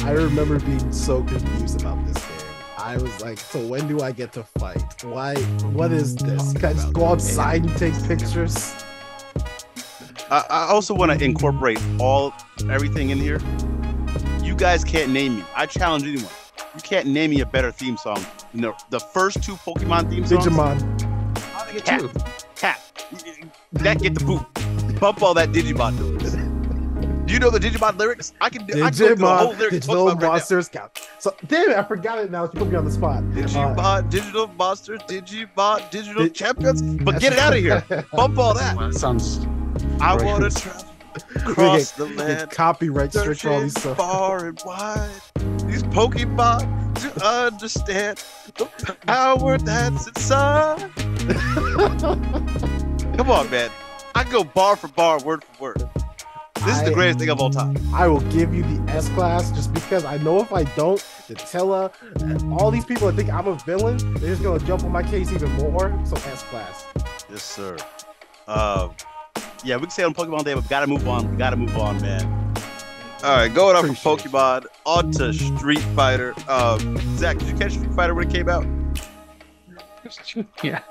I remember being so confused about this game. I was like, so when do I get to fight? Why? What is this? Can I just go outside and take pictures? I also want to incorporate everything in here. You guys can't name me. I challenge anyone. You can't name me a better theme song than the first 2 Pokemon theme songs. Digimon. Cat. That get the boot. Bump all that Digimon noise. Do you know the Digimon lyrics? I can go through the whole lyrics. Digital monsters count. So damn it, I forgot it now. You put me on the spot. Digimon, digital monsters, Digimon, digital champions. But get it out of here. Bump all that. Well, that sounds. I want to travel across the land. Copyright strike for all these stuff. Far and wide. These Pokemon to understand the power that's inside. Come on, man. I go bar for bar, word for word. This is the greatest thing of all time. I will give you the S class just because I know if I don't, Nutella, all these people that think I'm a villain, they're just gonna jump on my case even more. So S class. Yes, sir. Yeah, we can say on Pokemon Day, but we gotta move on. Man. All right, going on from Pokemon on to Street Fighter. Zach, did you catch Street Fighter when it came out? Yeah.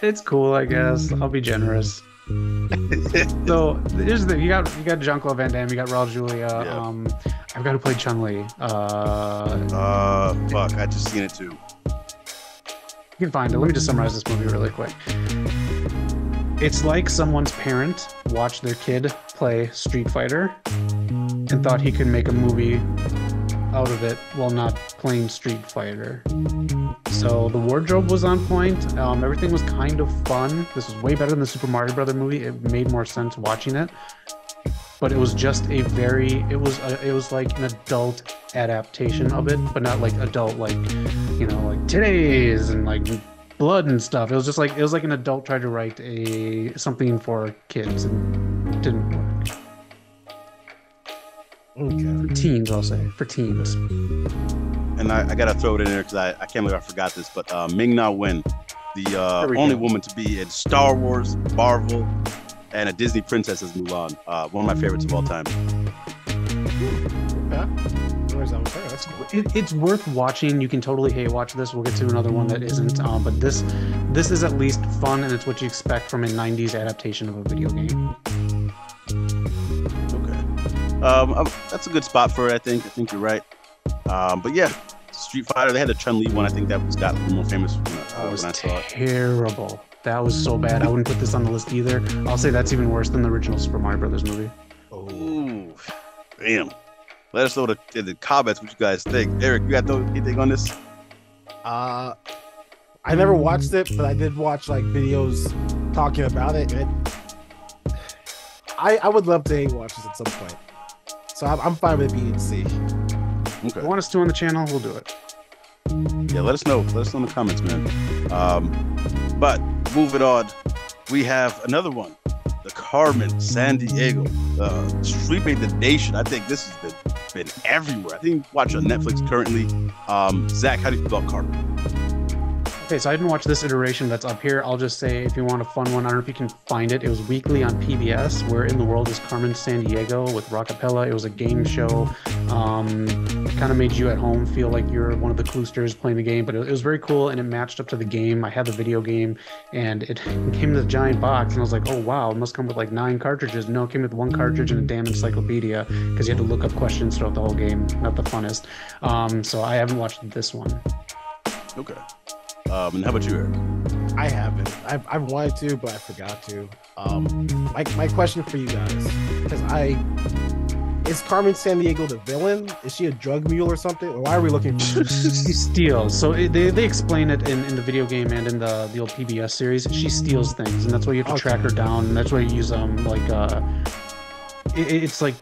It's cool, I guess. I'll be generous. So here's the thing: you got Jean-Claude Van Damme, you got Raul Julia. Yeah. I've got to play Chun-Li. Fuck! I just seen it too. You can find it. Let me just summarize this movie really quick. It's like someone's parent watched their kid play Street Fighter and thought he could make a movie out of it while not playing Street Fighter. So the wardrobe was on point. Everything was kind of fun. This was way better than the Super Mario Brothers movie. It made more sense watching it. But it was just it was like an adult adaptation of it, but not like adult like today's and like blood and stuff. It was like an adult tried to write something for kids and it didn't work. Okay. For teens, I'll say. For teens. And I gotta throw it in there because I can't believe I forgot this, but Ming-Na Wen, the only woman to be in Star Wars, Marvel, and a Disney princess as Mulan. One of my favorites of all time. Yeah. That's cool. It's worth watching. You can totally hate watch this. We'll get to another one that isn't. But this is at least fun, and it's what you expect from a 90s adaptation of a video game. Okay. That's a good spot for it, I think. I think you're right. But yeah, Street Fighter, they had the Chun-Li one. I think that got a little more famous when I saw it. Terrible. That was so bad. I wouldn't put this on the list either. I'll say that's even worse than the original Super Mario Brothers movie. Oh, damn. Let us know in the comments what you guys think. Eric, you got anything on this? I never watched it, but I did watch like videos talking about it. I would love to watch this at some point. So I'm fine with B and C. Okay. If you want us to on the channel, we'll do it. Yeah, let us know. Let us know in the comments, man. But moving on, we have another one. The Carmen Sandiego, sweeping the nation. I think this has been everywhere. I think you watch on Netflix currently. Zach, how do you feel about Carmen? Okay, so I didn't watch this iteration that's up here. I'll just say, if you want a fun one, I don't know if you can find it. It was weekly on PBS. Where in the World is Carmen Sandiego with Rockapella. It was a game show. Kind of made you at home feel like you're one of the Kloosters playing the game, but it was very cool and it matched up to the game. I had the video game and it came in a giant box and I was like, oh wow, it must come with like 9 cartridges. No, it came with 1 cartridge and a damn encyclopedia because you had to look up questions throughout the whole game. Not the funnest. So I haven't watched this one. Okay. And how about you, Eric? I haven't. I've wanted to, but I forgot to. My question for you guys, because is Carmen Sandiego the villain? Is she a drug mule or something? Or why are we looking for her? She steals. So they explain it in the video game and in the old PBS series. She steals things, and that's why you have to track her down. And that's why you use it's like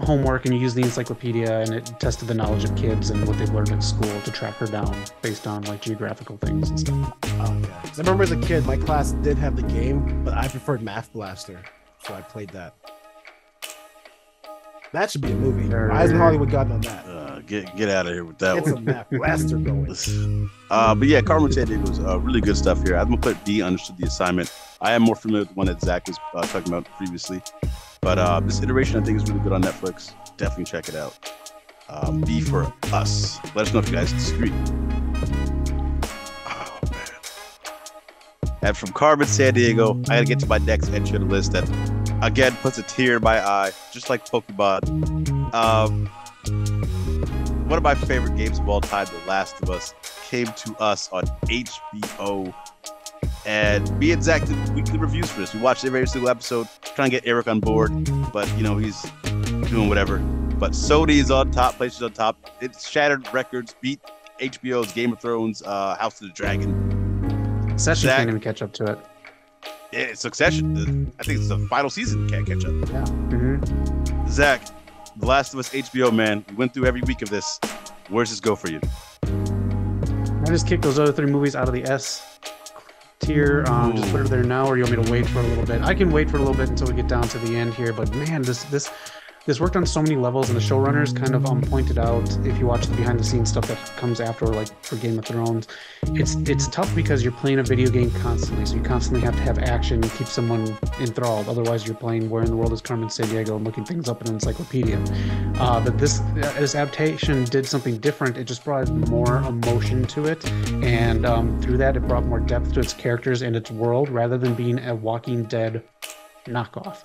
homework and you use the encyclopedia, and it tested the knowledge of kids and what they've learned in school to track her down based on like geographical things and stuff. Oh yeah, 'cause I remember as a kid, my class did have the game, but I preferred Math Blaster, so I played that. That should be a movie. Why hasn't Hollywood gotten on that? Get out of here with that It's one. a Math Blaster going. But yeah, Carmen Sandiego's really good stuff here. I'm gonna put D, understood the assignment. I am more familiar with the one that Zach was talking about previously, but this iteration I think is really good on Netflix. Definitely check it out. B for Us. Let us know if you guys disagree. Oh man. And from Carmen Sandiego, I gotta get to my next entry on the list that again puts a tear in my eye, just like Pokemon. One of my favorite games of all time, The Last of Us, came to us on HBO. And me and Zach did weekly reviews for this. We watched every single episode, trying to get Eric on board, but you know, he's doing whatever. But Sony is on top, PlayStation's on top. It shattered records, beat HBO's Game of Thrones, House of the Dragon. Succession can't even catch up to it. Yeah, Succession. I think it's the final season can't catch up. Yeah. Mm-hmm. Zach, The Last of Us HBO, man. We went through every week of this. Where's this go for you? I just kicked those other 3 movies out of the S tier. Just put it there now, or you want me to wait for a little bit? I can wait for a little bit until we get down to the end here. But man, this worked on so many levels, and the showrunners kind of pointed out, if you watch the behind the scenes stuff that comes after, like for Game of Thrones, it's tough because you're playing a video game constantly, so you constantly have to have action and keep someone enthralled. Otherwise, you're playing Where in the World is Carmen Sandiego and looking things up in an encyclopedia. But this adaptation did something different. It just brought more emotion to it, and through that, it brought more depth to its characters and its world, rather than being a Walking Dead knockoff.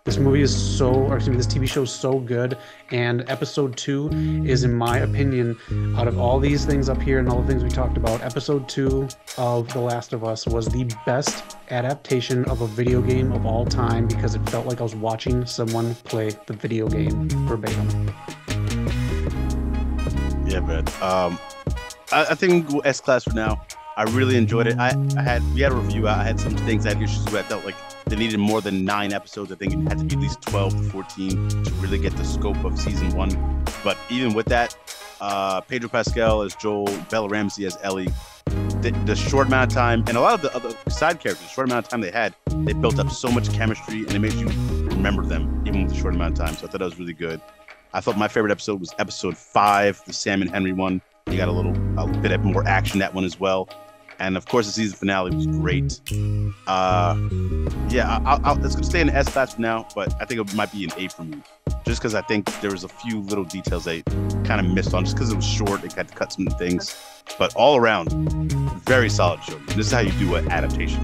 This movie is this TV show is so good, and episode 2 is, in my opinion, out of all these things up here and all the things we talked about, episode 2 of The Last of Us was the best adaptation of a video game of all time, because it felt like I was watching someone play the video game verbatim. Yeah, man. I think we'll S-Class for now. I really enjoyed it. We had a review out. I had some things I had issues with. I felt like they needed more than 9 episodes. I think it had to be at least 12 to 14 to really get the scope of season 1. But even with that, Pedro Pascal as Joel, Bella Ramsey as Ellie, the short amount of time, and a lot of the other side characters, the short amount of time they built up so much chemistry, and it made you remember them even with a short amount of time. So I thought that was really good. I thought my favorite episode was episode 5, the Sam and Henry one. You got a bit of more action in that one as well. And of course, the season finale was great. It's gonna stay in the S class for now, but I think it might be an A for me, just because I think there was a few little details they kind of missed on, just because it was short. They had to cut some things, but all around, very solid show. This is how you do an adaptation.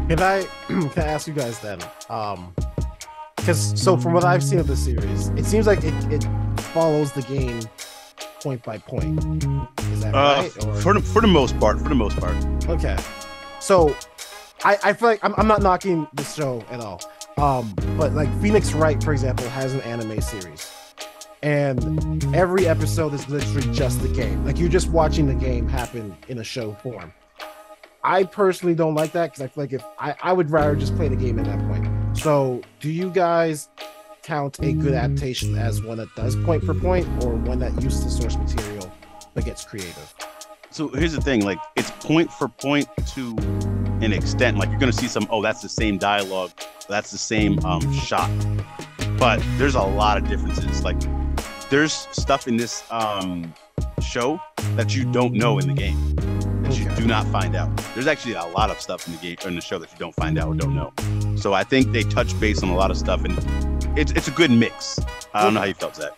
Can I ask you guys then? Because from what I've seen of the series, it seems like it follows the game point by point. Is that right? Or? For the most part. Okay. So I feel like I'm not knocking the show at all. But like Phoenix Wright, for example, has an anime series. And every episode is literally just the game. Like you're just watching the game happen in a show form. I personally don't like that, because I feel like if I would rather just play the game at that point. So do you guys count a good adaptation as one that does point for point, or one that uses the source material but gets creative? So here's the thing, like it's point for point to an extent. Like you're gonna see that's the same dialogue, that's the same shot, but there's a lot of differences. Like there's stuff in this show that you don't know in the game, that you do not find out. There's actually a lot of stuff in the game, in the show, that you don't find out or don't know. So I think they touch base on a lot of stuff, and it's a good mix. I don't know how you felt, Zach.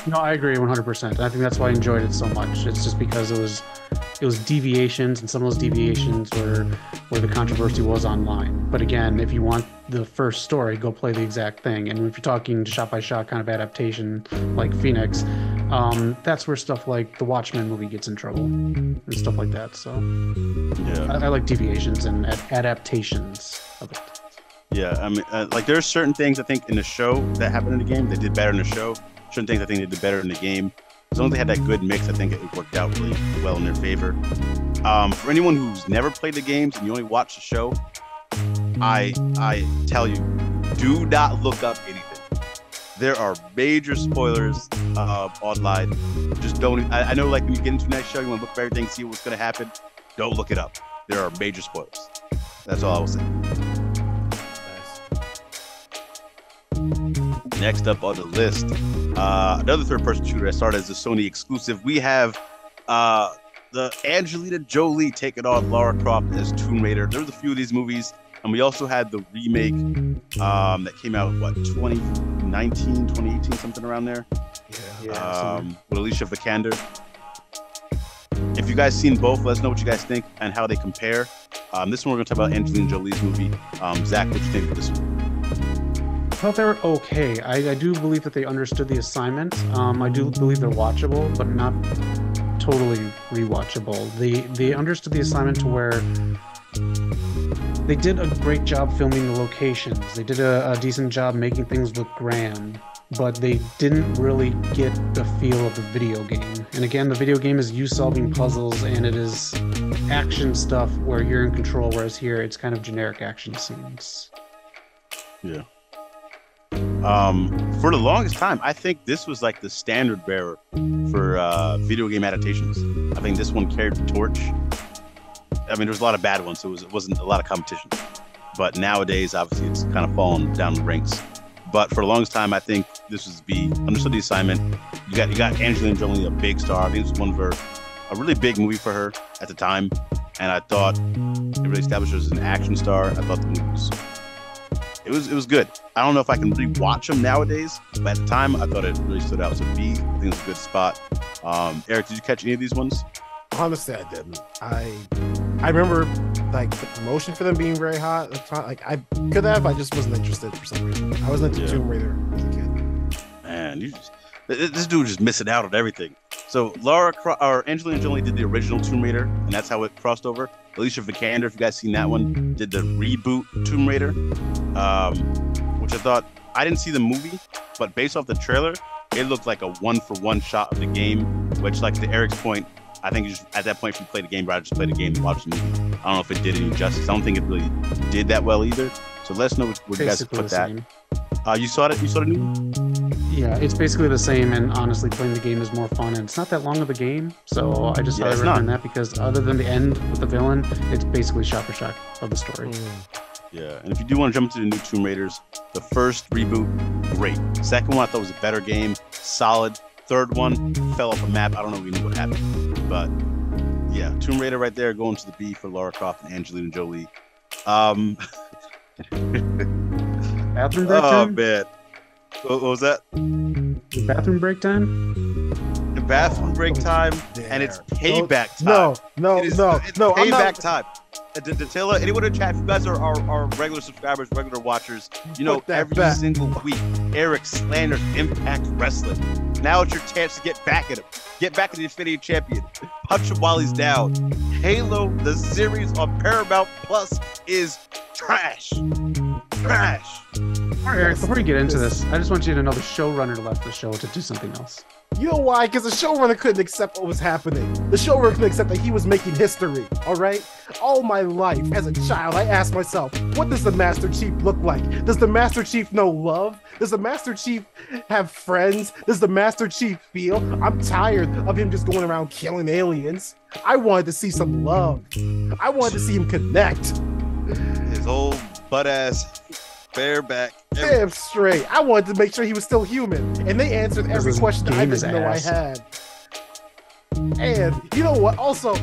No, I agree 100%. I think that's why I enjoyed it so much. It's just because it was deviations, and some of those deviations were where the controversy was online. But again, if you want the first story, go play the exact thing. And if you're talking shot by shot kind of adaptation like Phoenix, that's where stuff like the Watchmen movie gets in trouble and stuff like that. So yeah, I like deviations and adaptations of it. Yeah, I mean, like there's certain things I think in the show that happened in the game they did better in the show. Certain things I think they did better in the game. As long as they had that good mix, I think it worked out really well in their favor. For anyone who's never played the games and you only watch the show, I tell you, do not look up anything. There are major spoilers online. Just don't. I know, like, when you get into the next show, you want to look for everything, see what's going to happen. Don't look it up. There are major spoilers. That's all I will say. Next up on the list, another third-person shooter that started as a Sony exclusive. We have the Angelina Jolie taking on Lara Croft as Tomb Raider. There was a few of these movies, and we also had the remake that came out, 2019, 2018, something around there. Yeah. With Alicia Vikander. If you guys seen both, let us know what you guys think and how they compare. This one we're going to talk about Angelina Jolie's movie. Zach, what do you think of this one? I thought they were okay. I do believe that they understood the assignment. I do believe they're watchable, but not totally rewatchable. They understood the assignment to where they did a great job filming the locations. They did a decent job making things look grand, but they didn't really get the feel of the video game. And again, the video game is you solving puzzles, and it is action stuff where you're in control, whereas here it's kind of generic action scenes. Yeah. For the longest time, I think this was like the standard bearer for video game adaptations. I think this one carried the torch. I mean, there was a lot of bad ones, so it wasn't a lot of competition. But nowadays, obviously, it's kind of fallen down the ranks. But for the longest time, I think this was understood the assignment. You got Angelina Jolie, a big star. I think it was one of a really big movie for her at the time, and I thought it really established her as an action star. I thought the movie was good. I don't know if I can rewatch them nowadays, but at the time, I thought it really stood out. So B, I think it's a good spot. Eric, did you catch any of these ones? Honestly, I didn't. I remember like the promotion for them being very hot. Like I could have, I just wasn't interested for some reason. I wasn't into Tomb Raider as a kid. Man, this dude just missing out on everything. So Angelina Jolie did the original Tomb Raider, and that's how it crossed over. Alicia Vikander, if you guys seen that one, did the reboot Tomb Raider, which I thought, I didn't see the movie, but based off the trailer, it looked like a one-for-one shot of the game, which, like to Eric's point, I think at that point, if you play the game, rather just play the game and watch the movie. I don't know if it did any justice. I don't think it really did that well either. So let us know what you guys put that. You saw it? You saw the new? Yeah, it's basically the same, and honestly, playing the game is more fun, and it's not that long of a game, so I just highly recommend that, because other than the end with the villain, it's basically shot for shot of the story. Yeah, and if you do want to jump into the new Tomb Raiders, the first reboot, great. Second one, I thought was a better game, solid. Third one, fell off a map. I don't know really what happened, but yeah, Tomb Raider right there, going to the B for Lara Croft and Angelina Jolie. Bathroom break time? Oh, man. What was that? Bathroom break time? Bathroom break time, and it's payback time. No. It's payback time. Taylor, anyone in chat, if you guys are regular subscribers, regular watchers, you know every single week, Eric slanders Impact Wrestling. Now it's your chance to get back at him. Get back at the Infinity Champion. Punch him while he's down. Halo, the series on Paramount Plus, is trash. Trash. All right, Eric, before you get into this, I just want you to know the showrunner left the show to do something else. You know why? Because the showrunner couldn't accept what was happening. The showrunner couldn't accept that he was making history, all right? All my life, as a child, I asked myself, what does the Master Chief look like? Does the Master Chief know love? Does the Master Chief have friends? Does the Master Chief feel? I'm tired of him just going around killing aliens. I wanted to see some love. I wanted to see him connect. His old butt-ass bareback. Damn straight. I wanted to make sure he was still human. And they answered every question I didn't know I had. And you know what? Also,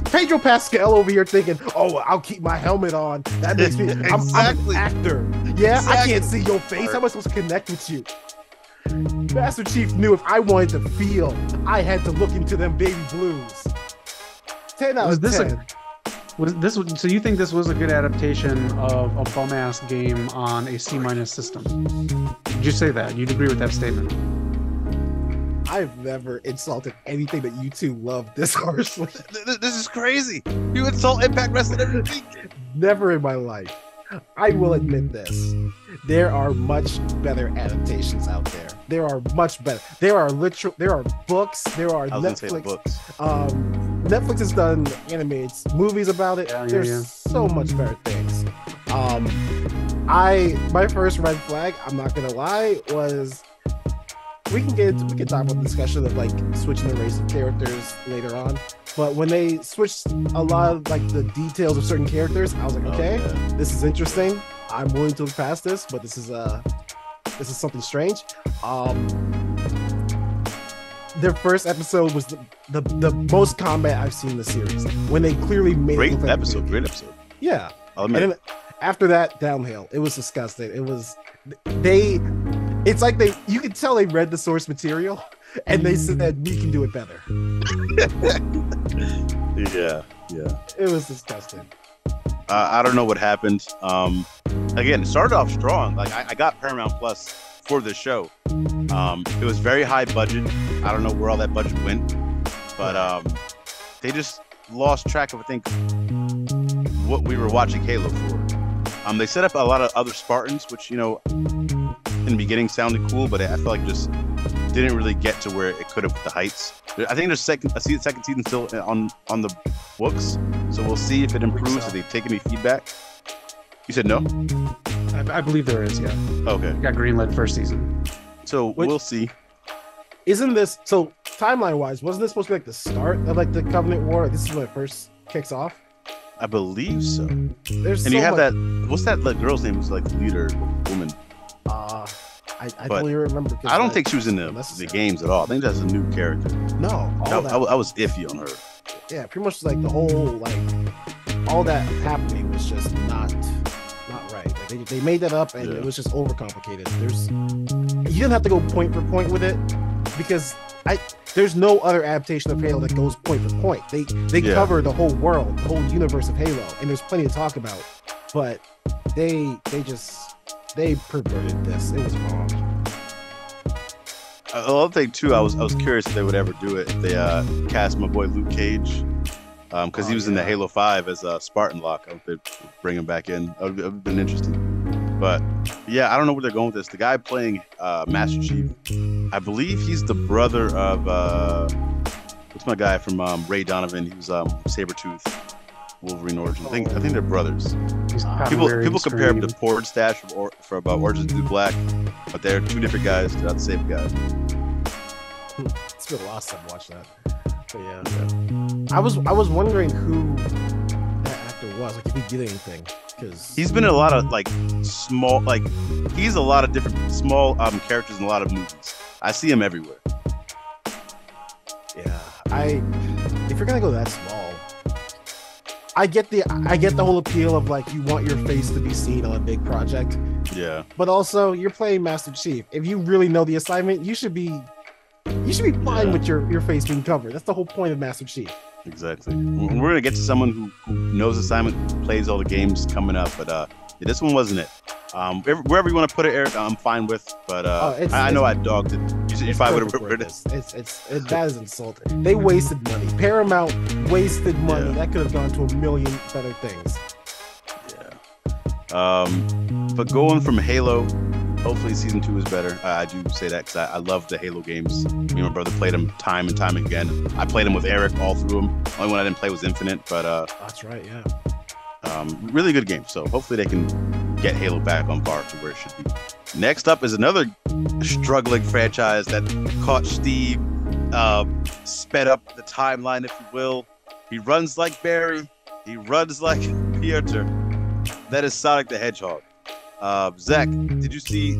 Pedro Pascal over here thinking, oh, I'll keep my helmet on. That makes me, I'm an actor. Yeah, I can't see your face. How am I supposed to connect with you? Master Chief knew if I wanted to feel, I had to look into them baby blues. 10 out of 10. So you think this was a good adaptation of a bum-ass game on a C- system? Did you say that? You'd agree with that statement? I've never insulted anything that you two love this harshly. This is crazy. You insult Impact Wrestling every week. Never in my life. I will admit this. There are much better adaptations out there. There are much better. There are books. There are Netflix. Netflix has done animated movies about it. There's so much better things. My first red flag, I'm not gonna lie, was we can talk about the discussion of like switching the race of characters later on. But when they switched a lot of like the details of certain characters, I was like, okay, this is interesting. I'm willing to look past this, but this is something strange. Their first episode was the most combat I've seen in the series. When they clearly made great episode. Yeah. And then after that, downhill. It was disgusting. It was it's like you could tell they read the source material and they said we can do it better. Yeah. It was disgusting. I don't know what happened. Again, it started off strong. Like I got Paramount Plus for the show. It was very high budget. I don't know where all that budget went, but they just lost track of, I think, what we were watching Halo for. They set up a lot of other Spartans, which, you know, in the beginning sounded cool, but I felt like just didn't really get to where it could have with the heights. I think there's second season still on the books, so we'll see if it improves. If they take any feedback. You said no? I believe there is, yeah. Okay. It got greenlit first season. So we'll see. Isn't this so timeline-wise? Wasn't this supposed to be like the start of like the Covenant War? This is when it first kicks off. I believe so. There's and you have that. What's that girl's name? Was like the leader woman. I don't even remember. I don't think she was in the games at all. I think that's a new character. No, I was iffy on her. Yeah, pretty much like the whole like all that happening was just not right. Like they made that up and it was just overcomplicated. You didn't have to go point for point with it because there's no other adaptation of Halo that goes point for point. They cover the whole world, the whole universe of Halo, and there's plenty to talk about. But they perverted this. It was wrong. Another thing too, I was curious if they would ever do it if they cast my boy Luke Cage, because he was in the Halo 5 as a Spartan Lock. I hope they bring him back in. That would have been interesting. But yeah, I don't know where they're going with this. The guy playing Master Chief, I believe he's the brother of what's my guy from Ray Donovan? He was Sabretooth, Wolverine origin. I think they're brothers. People compare him to Pornstash from Origins of the Black, but they're two different guys. They're not the same guy. It's been a lot since I've watched that. But yeah. I was wondering who that actor was, like if he did anything. Because he's been in a lot of like small, like he's a lot of different small characters in a lot of movies. I see him everywhere. Yeah, if you're gonna go that small, I get the whole appeal of like you want your face to be seen on a big project. Yeah. But also you're playing Master Chief. If you really know the assignment, you should be fine with your face being covered. That's the whole point of Master Chief. Exactly. We're gonna get to someone who knows assignment, plays all the games coming up, but this one wasn't it. Wherever you want to put it, Eric, I'm fine with. But I know I dogged it. You fine with it? That is insulting. They wasted money. Paramount wasted money. Yeah. That could have gone to a million better things. Yeah. But going from Halo, hopefully season 2 is better. I do say that because I love the Halo games. Me and my brother played them time and time again. I played them with Eric all through them. Only one I didn't play was Infinite, but that's right, yeah. Really good game. So hopefully they can get Halo back on par to where it should be. Next up is another struggling franchise that caught Steve, sped up the timeline, if you will. He runs like Barry. He runs like Piotr. That is Sonic the Hedgehog. Zach, did you see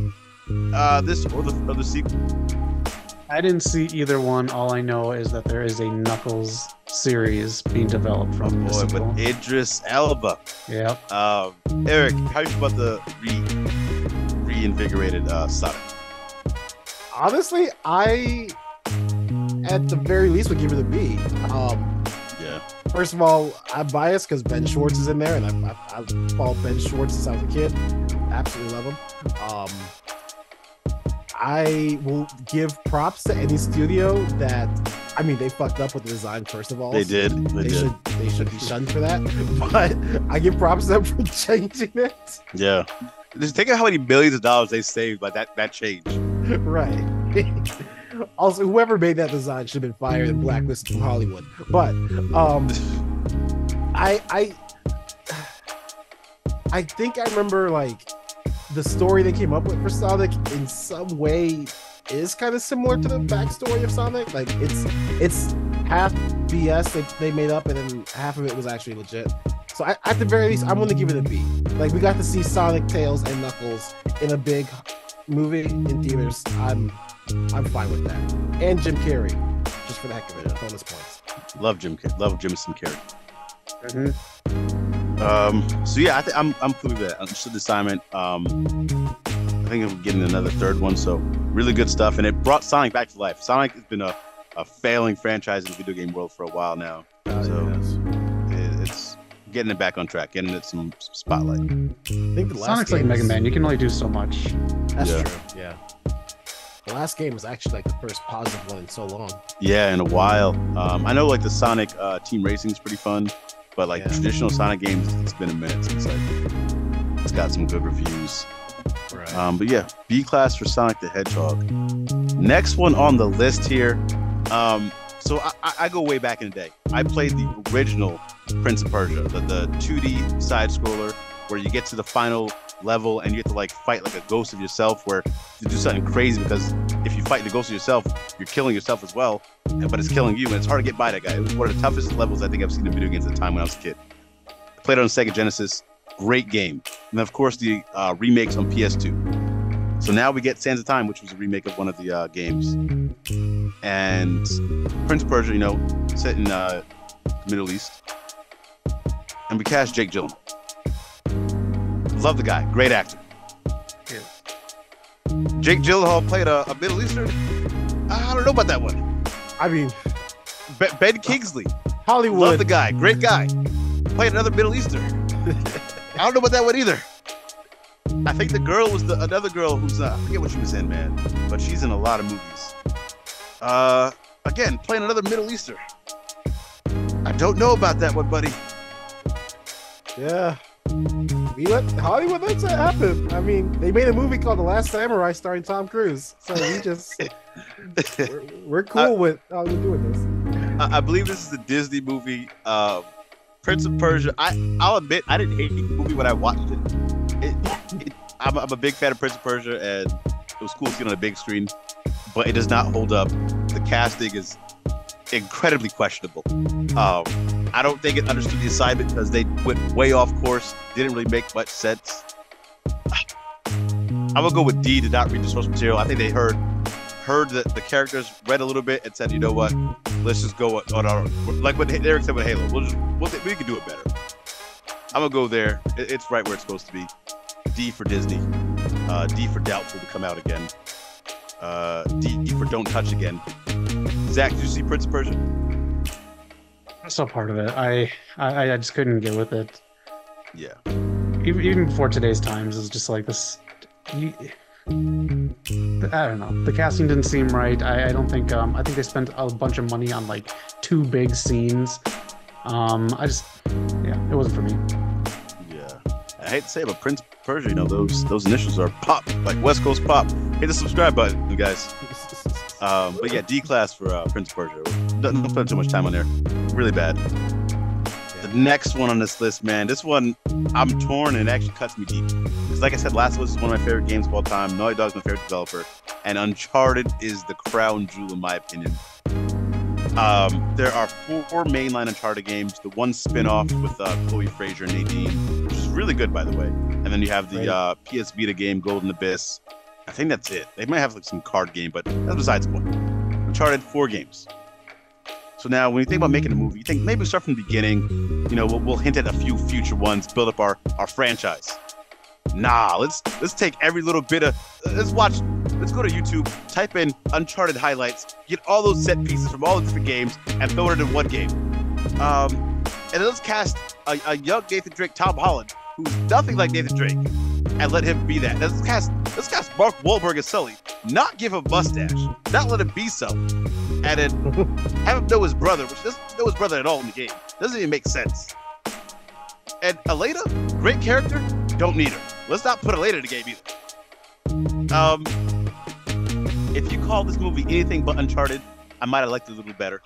this or the sequel? I didn't see either one. All I know is that there is a Knuckles series being developed from the sequel. But Idris Elba. Yeah. Eric, how do you feel about the reinvigorated Sonic? Honestly, I at the very least would give it a B. Yeah. First of all, I'm biased because Ben Schwartz is in there, and I've followed Ben Schwartz since I was a kid. Absolutely love him. I will give props to any studio that, I mean, they fucked up with the design, first of all. They did. They should be shunned for that. But I give props to them for changing it. Yeah. Just think of how many millions of dollars they saved by that change. Right. Also, whoever made that design should have been fired and blacklisted from Hollywood. But I think I remember like the story they came up with for Sonic in some way is kind of similar to the backstory of Sonic. Like it's half BS that they made up, and then half of it was actually legit. So at the very least, I'm going to give it a B. Like, we got to see Sonic, Tails, and Knuckles in a big movie in theaters. I'm fine with that. And Jim Carrey, just for the heck of it, bonus points. Love Jim Carrey. Mm-hmm. So yeah, I'm cool with that. I understood the assignment. I think I'm getting another third one. So really good stuff, and it brought Sonic back to life. Sonic has been a failing franchise in the video game world for a while now. It's getting it back on track, getting it some spotlight. I think the last Sonic's like Mega Man. You can only do so much. That's true. Yeah. The last game was actually like the first positive one in so long. Yeah, in a while. I know like the Sonic Team Racing is pretty fun, but like traditional Sonic games, it's been a minute since it's got some good reviews. Right. But yeah, B class for Sonic the Hedgehog. Next one on the list here. So I go way back in the day. I played the original Prince of Persia, the 2D side scroller where you get to the final level and you have to like fight like a ghost of yourself, where you do something crazy, because if you fight the ghost of yourself, you're killing yourself as well, but it's killing you, and it's hard to get by that guy. It was one of the toughest levels I think I've seen in video games at the time when I was a kid. I played it on Sega Genesis. Great game. And of course the remakes on PS2. So now we get Sands of Time, which was a remake of one of the games. And Prince of Persia, set in the Middle East. And we cast Jake Gyllenhaal. Love the guy. Great actor. Yeah. Jake Gyllenhaal played a Middle Eastern? I don't know about that one. I mean... Ben Kingsley. Hollywood. Love the guy. Great guy. Played another Middle Eastern. I don't know about that one either. I think the girl was another girl who's I forget what she was in, man, but she's in a lot of movies. Again, playing another Middle Eastern. I don't know about that one, buddy. Yeah, we let Hollywood lets it happen. I mean, they made a movie called The Last Samurai starring Tom Cruise, so we just we're cool with Hollywood doing this. I believe this is a Disney movie. Prince of Persia. I'll admit I didn't hate the movie when I watched it. I'm a big fan of Prince of Persia, and it was cool to see it on a big screen, but it does not hold up. The casting is incredibly questionable. I don't think it understood the assignment because they went way off course. Didn't really make much sense. I'm gonna go with D. Did not read the source material. I think they heard that the characters read a little bit and said, you know what, let's just go on our, like what Eric said with Halo. We can do it better. I'm gonna go there. It's right where it's supposed to be. D for Disney. D for doubtful to come out again. D for don't touch again. Zach, did you see Prince of Persia? I saw part of it. I just couldn't get with it. Yeah. Even before today's times, it's just like this. I don't know. The casting didn't seem right. I don't think. I think they spent a bunch of money on like 2 big scenes. It wasn't for me. I hate to say it, but Prince of Persia, those initials are pop, like West Coast pop. Hit the subscribe button, you guys. But yeah, D class for Prince of Persia. Don't spend too much time on there. Really bad. The next one on this list, man, this one, I'm torn, and it actually cuts me deep. Because like I said, Last of Us is one of my favorite games of all time. Naughty Dog's my favorite developer. And Uncharted is the crown jewel, in my opinion. There are 4 mainline Uncharted games. The one spin-off with Chloe Fraser and Nadine, which is really good, by the way. And then you have the PS Vita game, Golden Abyss. I think that's it. They might have like some card game, but that's besides the point. Uncharted, 4 games. So now, when you think about making a movie, you think maybe start from the beginning. We'll hint at a few future ones, build up our franchise. Nah, let's take every little bit of. Let's go to YouTube, type in Uncharted highlights, get all those set pieces from all the different games, and throw it in one game. And then let's cast a young Nathan Drake, Tom Holland, who's nothing like Nathan Drake, and let him be that. Let's cast Mark Wahlberg as Sully, not give him a mustache, not let him be so, and then have him know his brother, which doesn't know his brother at all in the game. Doesn't even make sense. And Elena, great character, don't need her. Let's not put Elena in the game either. If you call this movie anything but Uncharted, I might have liked it a little better.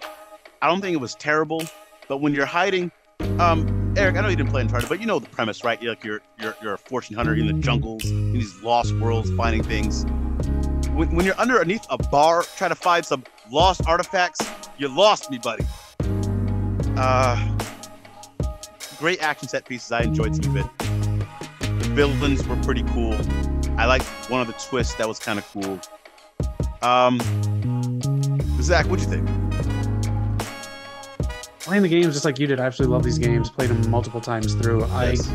I don't think it was terrible, but when you're hiding, Eric, I know you didn't play Uncharted, but you know the premise, right? You're a fortune hunter in the jungles, in these lost worlds, finding things. When you're underneath a bar trying to find some lost artifacts, you lost me, buddy. Great action set pieces. I enjoyed some of it. The villains were pretty cool. I liked one of the twists that was kind of cool. Zach, what'd you think? Playing the games just like you did. I absolutely love these games. Played them multiple times through. Yes.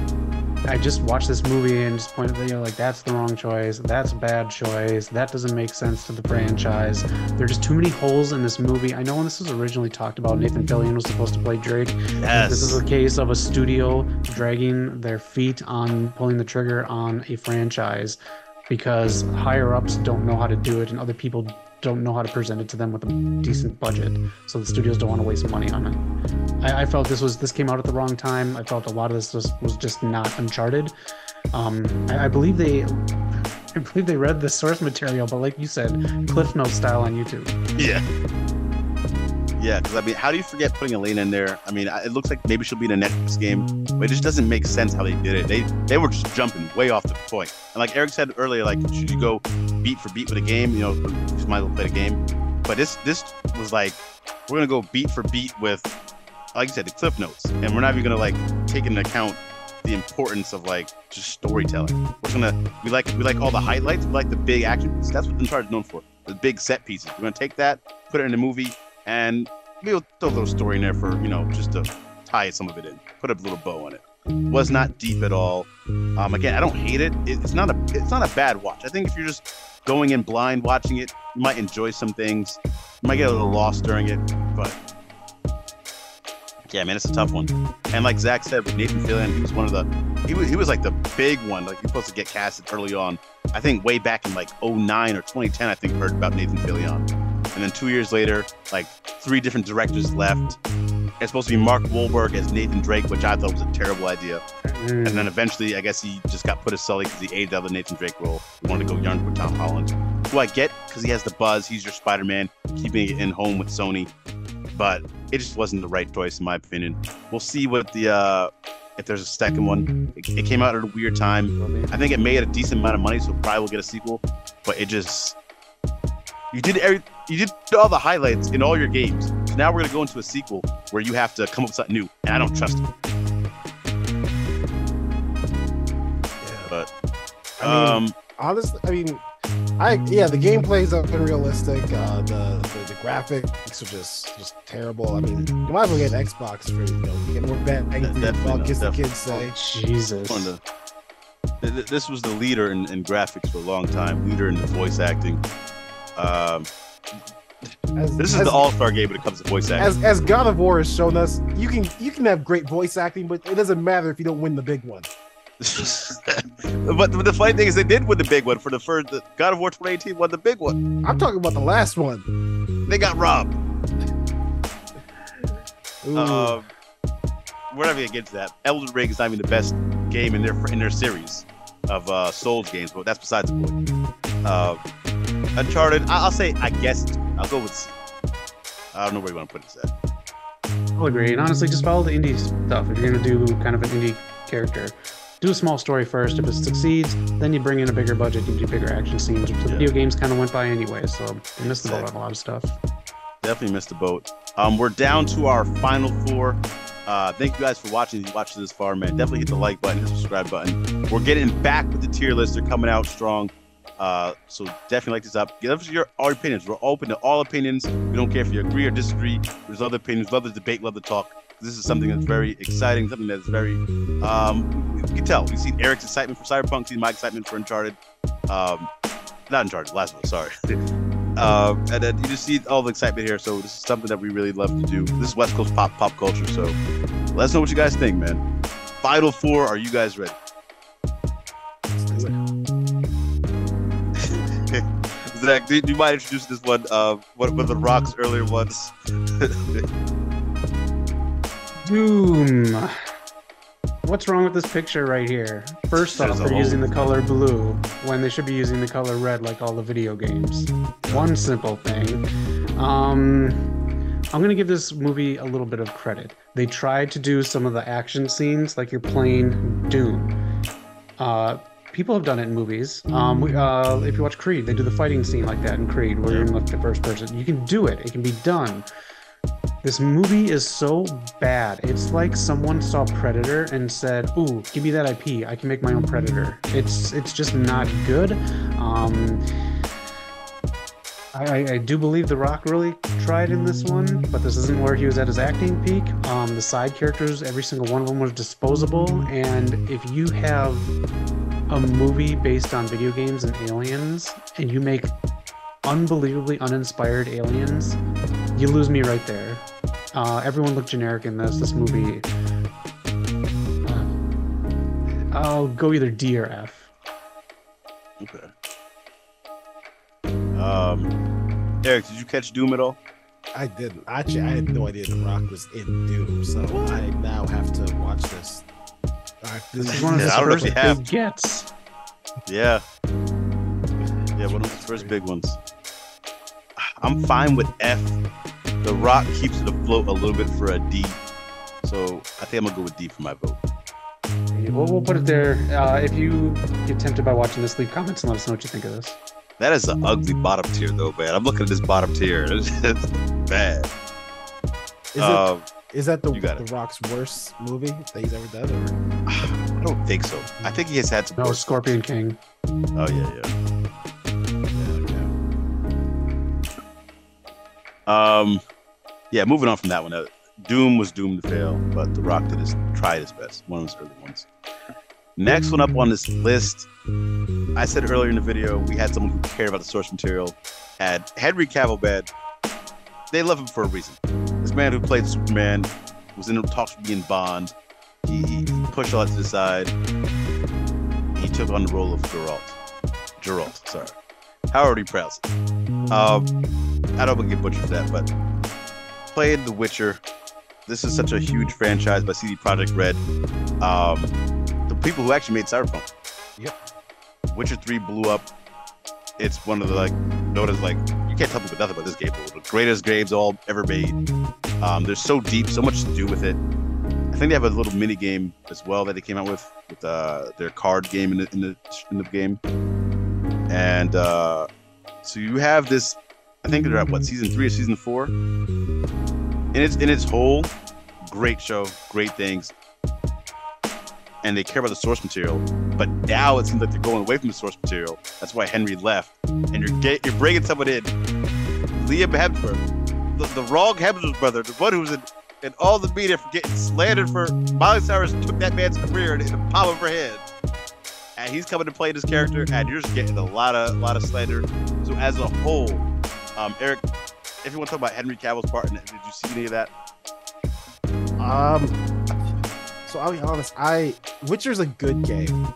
I just watched this movie and just pointed at, like, that's the wrong choice. That's a bad choice. That doesn't make sense to the franchise. There are just too many holes in this movie. I know when this was originally talked about, Nathan Fillion was supposed to play Drake. Yes. This is a case of a studio dragging their feet on pulling the trigger on a franchise because higher ups don't know how to do it and other people don't know how to present it to them with a decent budget, so the studios don't want to waste money on it. I felt this came out at the wrong time. I felt a lot of this was just not Uncharted. I believe they read the source material, but like you said, Cliff Notes style on YouTube. Yeah, because I mean, how do you forget putting Elena in there? I mean, it looks like maybe she'll be in a Netflix game, but it just doesn't make sense how they did it. They were just jumping way off the point. And like Eric said earlier, like, should you go beat for beat with a game? You know, you just might as well play the game. But this was like, we're gonna go beat for beat with, like you said, the Cliff Notes, and we're not even gonna like take into account the importance of like just storytelling. We like all the highlights, we like the big action pieces. That's what Uncharted's known for, the big set pieces. We're gonna take that, put it in a movie, and we'll throw a little story in there for, you know, just to tie some of it in, put a little bow on it. Was not deep at all. Again, I don't hate it. It's not a bad watch. I think if you're just going in blind watching it, you might enjoy some things. You might get a little lost during it, but yeah, man, it's a tough one. And like Zach said, with Nathan Fillion, he was one of the, he was like the big one. Like, you're supposed to get casted early on. I think way back in like 2009 or 2010, I think heard about Nathan Fillion. And then 2 years later, like 3 different directors left. It's supposed to be Mark Wahlberg as Nathan Drake, which I thought was a terrible idea. And then eventually, I guess he just got put as Sully because he aged out of the Nathan Drake role. He wanted to go young with Tom Holland, who I get because he has the buzz. He's your Spider-Man, keeping it in home with Sony. But it just wasn't the right choice, in my opinion. We'll see what the if there's a second one. It came out at a weird time. I think it made a decent amount of money, so probably will get a sequel. But it just, you did all the highlights in all your games. So now we're gonna go into a sequel where you have to come up with something new, and I don't trust it. Yeah. But honestly, the gameplay is unrealistic. The graphics are just terrible. I mean, you might as well get an Xbox for, you know, get more bang for your buck, as the kids say. Jesus. This was the leader in graphics for a long time, leader in the voice acting. This is the all-star game when it comes to voice acting. As God of War has shown us, you can have great voice acting, but it doesn't matter if you don't win the big one. But the funny thing is, they did win the big one for the first. God of War 2018 won the big one. I'm talking about the last one. They got robbed. We're not gonna get into that. Elden Ring is not even the best game in their series of Souls games, but that's besides the point. Uncharted, I'll say, I guess I'll go with C. I don't know where you want to put this at. I'll agree. And honestly, just follow the indie stuff. If you're gonna do kind of an indie character, do a small story first. If it succeeds, then you bring in a bigger budget, you do bigger action scenes. So video games kind of went by anyway, so you missed the boat on a lot of stuff. Definitely missed the boat. We're down to our final 4. Thank you guys for watching. If you watched this far, man, definitely hit the like button, hit the subscribe button. We're getting back with the tier list. They're coming out strong. So definitely like this up. Give us our opinions. We're open to all opinions. We don't care if you agree or disagree. There's other opinions. Love the debate. Love the talk. This is something that's very exciting. Something that's very, you can tell. We've seen Eric's excitement for Cyberpunk. Seen my excitement for Uncharted. Not Uncharted. Last one. Sorry. And then you just see all the excitement here. So this is something that we really love to do. This is West Coast pop culture. So let us know what you guys think, man. Final 4. Are you guys ready? Zach, do you mind introducing this one? One of the Rock's earlier ones. Doom. What's wrong with this picture right here? First off, they're using the color blue when they should be using the color red like all the video games. One simple thing. I'm gonna give this movie a little bit of credit. They tried to do some of the action scenes like you're playing Doom. People have done it in movies. If you watch Creed, they do the fighting scene like that in Creed, where you're in the first person. You can do it. It can be done. This movie is so bad. It's like someone saw Predator and said, "Ooh, give me that IP. I can make my own Predator." It's just not good. I do believe The Rock really tried in this one, but this isn't where he was at his acting peak. The side characters, every single one of them was disposable, and if you have a movie based on video games and aliens, and you make unbelievably uninspired aliens, you lose me right there. Everyone looked generic in this movie. I'll go either D or F. Okay. Eric, did you catch Doom at all? I didn't. Actually, I had no idea The Rock was in Doom, so I now have to watch this. This is one of his first big gets. Yeah. Yeah, one of his first big ones. I'm fine with F. The Rock keeps it afloat a little bit for a D. So I think I'm going to go with D for my vote. We'll put it there. If you get tempted by watching this, leave comments and let us know what you think of this. That is an ugly bottom tier, though, man. I'm looking at this bottom tier. It's bad. Is that the Rock's worst movie that he's ever done? Or? I don't think so. I think he has had some. No, Scorpion King. Oh yeah. Yeah, moving on from that one. Doom was doomed to fail, but The Rock tried his best. One of his early ones. Next one up on this list, I said earlier in the video, we had someone who cared about the source material. Had Henry Cavill bad. They love him for a reason. This man who played Superman was in talks with being Bond. He pushed all that to the side. He took on the role of Geralt, sorry. However you pronounce it. I don't want to get butchered for that, but played The Witcher. This is such a huge franchise by CD Projekt Red. The people who actually made Cyberpunk. Yep. Witcher 3 blew up. It's one of the known as you can't tell people nothing about this game, but the greatest games all ever made. They're so deep, so much to do with it. I think they have a little mini game as well that they came out with their card game in the game. And so you have this. I think they're at season 3 or season 4. In its whole, great show, great things. And they care about the source material, but now it seems like they're going away from the source material. That's why Henry left, and you're bringing someone in, Liam Hemsworth, the wrong Hemsworth brother, the one who's in all the media for getting slandered for Miley Cyrus took that man's career in the palm of her hand, and he's coming to play this character, and you're just getting a lot of slander. So as a whole, Eric, if you want to talk about Henry Cavill's part in it, did you see any of that? So I'll be honest, Witcher's a good game.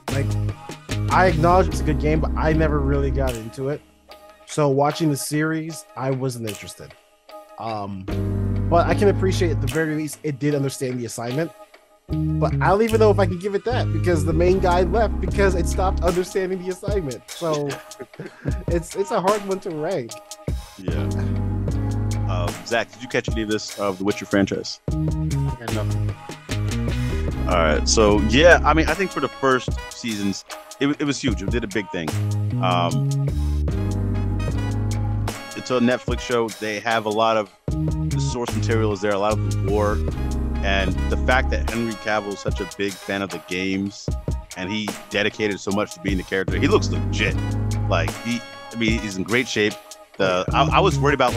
I acknowledge it's a good game, but I never really got into it. So watching the series, I wasn't interested. But I can appreciate at the very least it did understand the assignment. But I don't even know if I can give it that because the main guy left because it stopped understanding the assignment. So it's a hard one to rank. Yeah. Zach, did you catch any of this of the Witcher franchise? I got nothing. All right, so yeah, I mean, I think for the first seasons, it was huge. It did a big thing. It's a Netflix show. They have a lot of the source material is there, a lot of the lore, and the fact that Henry Cavill is such a big fan of the games, and he dedicated so much to being the character. He looks legit. He's in great shape. I was worried about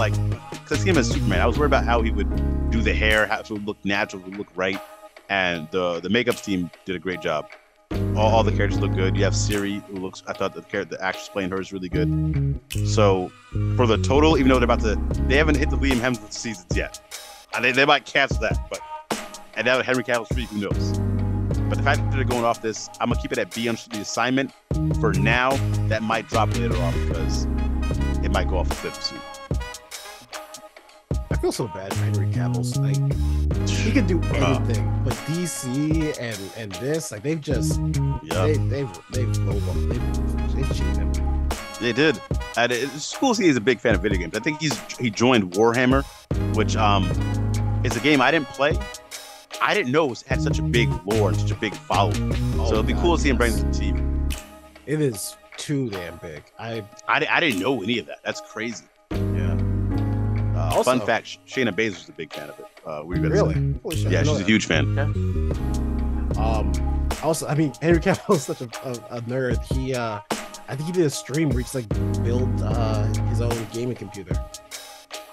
because him as Superman, I was worried about how he would do the hair, how it would look natural, it would look right. And the makeup team did a great job. All the characters look good. You have Siri, who I thought the actress playing her is really good. So for the total, even though they haven't hit the Liam Hemsworth seasons yet. They might cancel that, and now that Henry Cavill's free, who knows? But the fact that they're going off this, I'm gonna keep it at B on the assignment. For now, that might drop later on because it might go off the cliff soon. I feel so bad for Henry Cavill. He could do anything, but DC and this, they've just they've cheated him. They did. And it's cool to see he's a big fan of video games. I think he joined Warhammer which is a game I didn't play. I didn't know it had such a big lore and such a big following. So it'd be cool to see him bring it to TV. It is too damn big. I didn't know any of that. That's crazy. Yeah. Fun fact: Shayna Baszler was a big fan of it. Really? Yeah, she's a huge fan. Yeah. Also, I mean, Henry Cavill is such a nerd. He, I think he did a stream where he just like built his own gaming computer.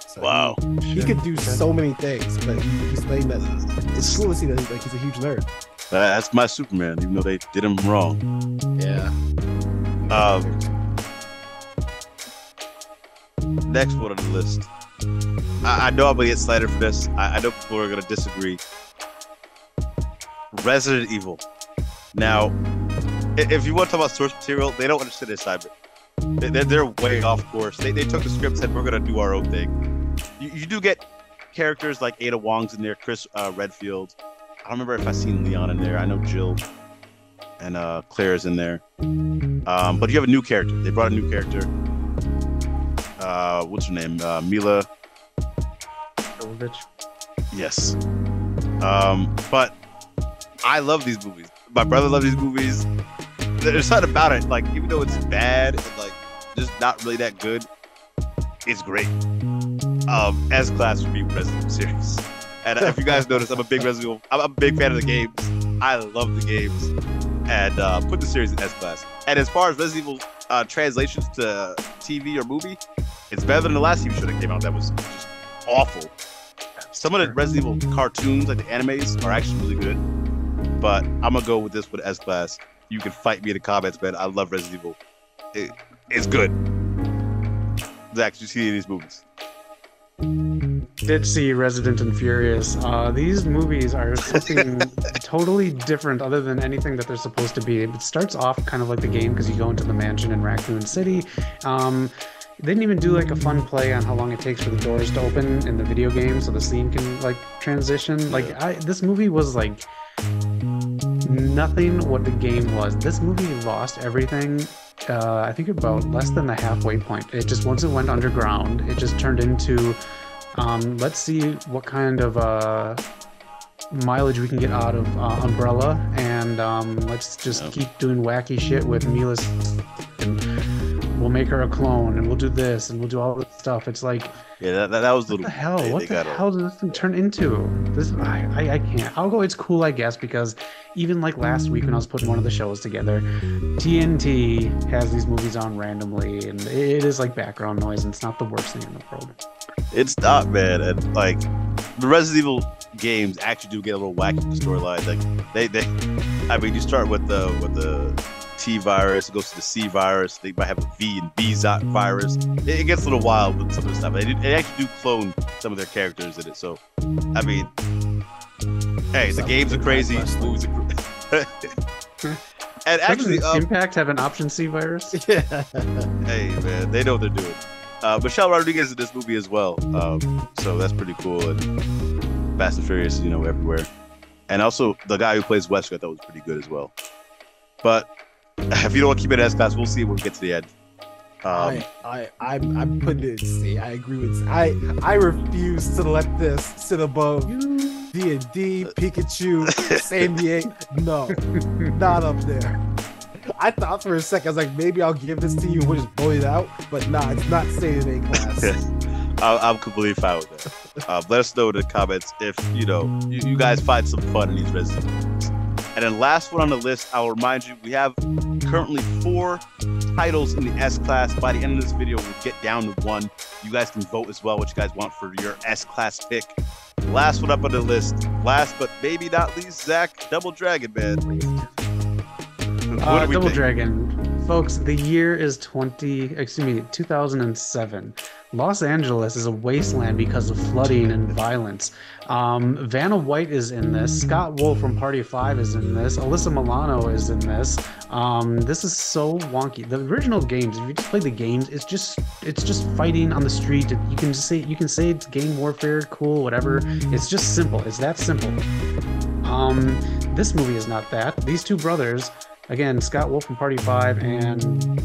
So wow. He could do so many things, but he's saying that it's cool to see that he's a huge nerd. That's my Superman, even though they did him wrong. Yeah. Next one on the list. I know I'm gonna get slighted for this. I know people are gonna disagree. Resident Evil. Now, if you want to talk about source material, they don't understand the assignment. They're way off course. They took the script and said, we're gonna do our own thing. You do get characters like Ada Wong's in there, Chris Redfield. I don't remember if I seen Leon in there. I know Jill and Claire's in there. But you have a new character. They brought a new character. What's her name? Mila Jovovich. Yes. But I love these movies. My brother loves these movies. There's something about it, like, even though it's bad and like just not really that good, it's great. S-Class would be Resident Evil series. And if you guys notice, I'm a big Resident Evil. I'm a big fan of the games. I love the games. And put the series in S-Class. And as far as Resident Evil translations to TV or movie, it's better than the last TV show that came out. That was just awful. Some of the Resident Evil cartoons, like the animes, are actually really good. But I'm gonna go with this with S-Class. You can fight me in the comments, man. I love Resident Evil. It's good. Zach, did you see any of these movies? Did see Resident and Furious. These movies are something totally different other than anything that they're supposed to be. It starts off kind of like the game because you go into the mansion in Raccoon City. They didn't even do like a fun play on how long it takes for the doors to open in the video game so the scene can like transition. Like this movie was like nothing what the game was. This movie lost everything. I think about less than the halfway point. It just, once it went underground, it just turned into let's see what kind of mileage we can get out of Umbrella, and let's just keep doing wacky shit with Mila's, and we'll make her a clone, and we'll do this, and we'll do all this stuff. It's like, yeah, that was a little. What the hell did this thing turn into? This I can't. I'll go. It's cool, I guess, because even like last week when I was putting one of the shows together, TNT has these movies on randomly, and it is like background noise, and it's not the worst thing in the world. It's not, man. And like the Resident Evil games actually do get a little wacky with the storyline. Like they, I mean, you start with the T virus, it goes to the C virus. They might have a V and B virus. It gets a little wild with some of the stuff. They actually do clone some of their characters in it. So, I mean, hey, the games are crazy. Movies are crazy. And actually, Impact have an option C virus. Yeah. Hey, man, they know what they're doing. Michelle Rodriguez in this movie as well. So that's pretty cool. And Fast and Furious, you know, everywhere. And also the guy who plays Wesker, I thought was pretty good as well. But if you don't want to keep it as class, we'll see when we get to the end. I'm putting it in C. I agree with. I refuse to let this sit above D&D, Pikachu, San Diego. No, not up there. I thought for a second, I was like, maybe I'll give this to you and we'll just blow it out. But nah, it's not staying in A class. I'm completely fine with that. Let us know in the comments if, you know, you guys find some fun in these Resident Evil movies. And then last one on the list, I'll remind you, we have currently 4 titles in the S-Class. By the end of this video, we'll get down to 1. You guys can vote as well what you guys want for your S-Class pick. Last one up on the list, last but maybe not least, Zach, Double Dragon, man. What do we Double think? Dragon. Folks, the year is 2007. Los Angeles is a wasteland because of flooding and violence. Vanna White is in this. Scott Wolf from Party of Five is in this. Alyssa Milano is in this. This is so wonky. The original games, if you just play the games, it's just fighting on the street. You can say it's gang warfare, cool, whatever. It's just simple. It's that simple. This movie is not that. These two brothers, again, Scott Wolf from Party 5 and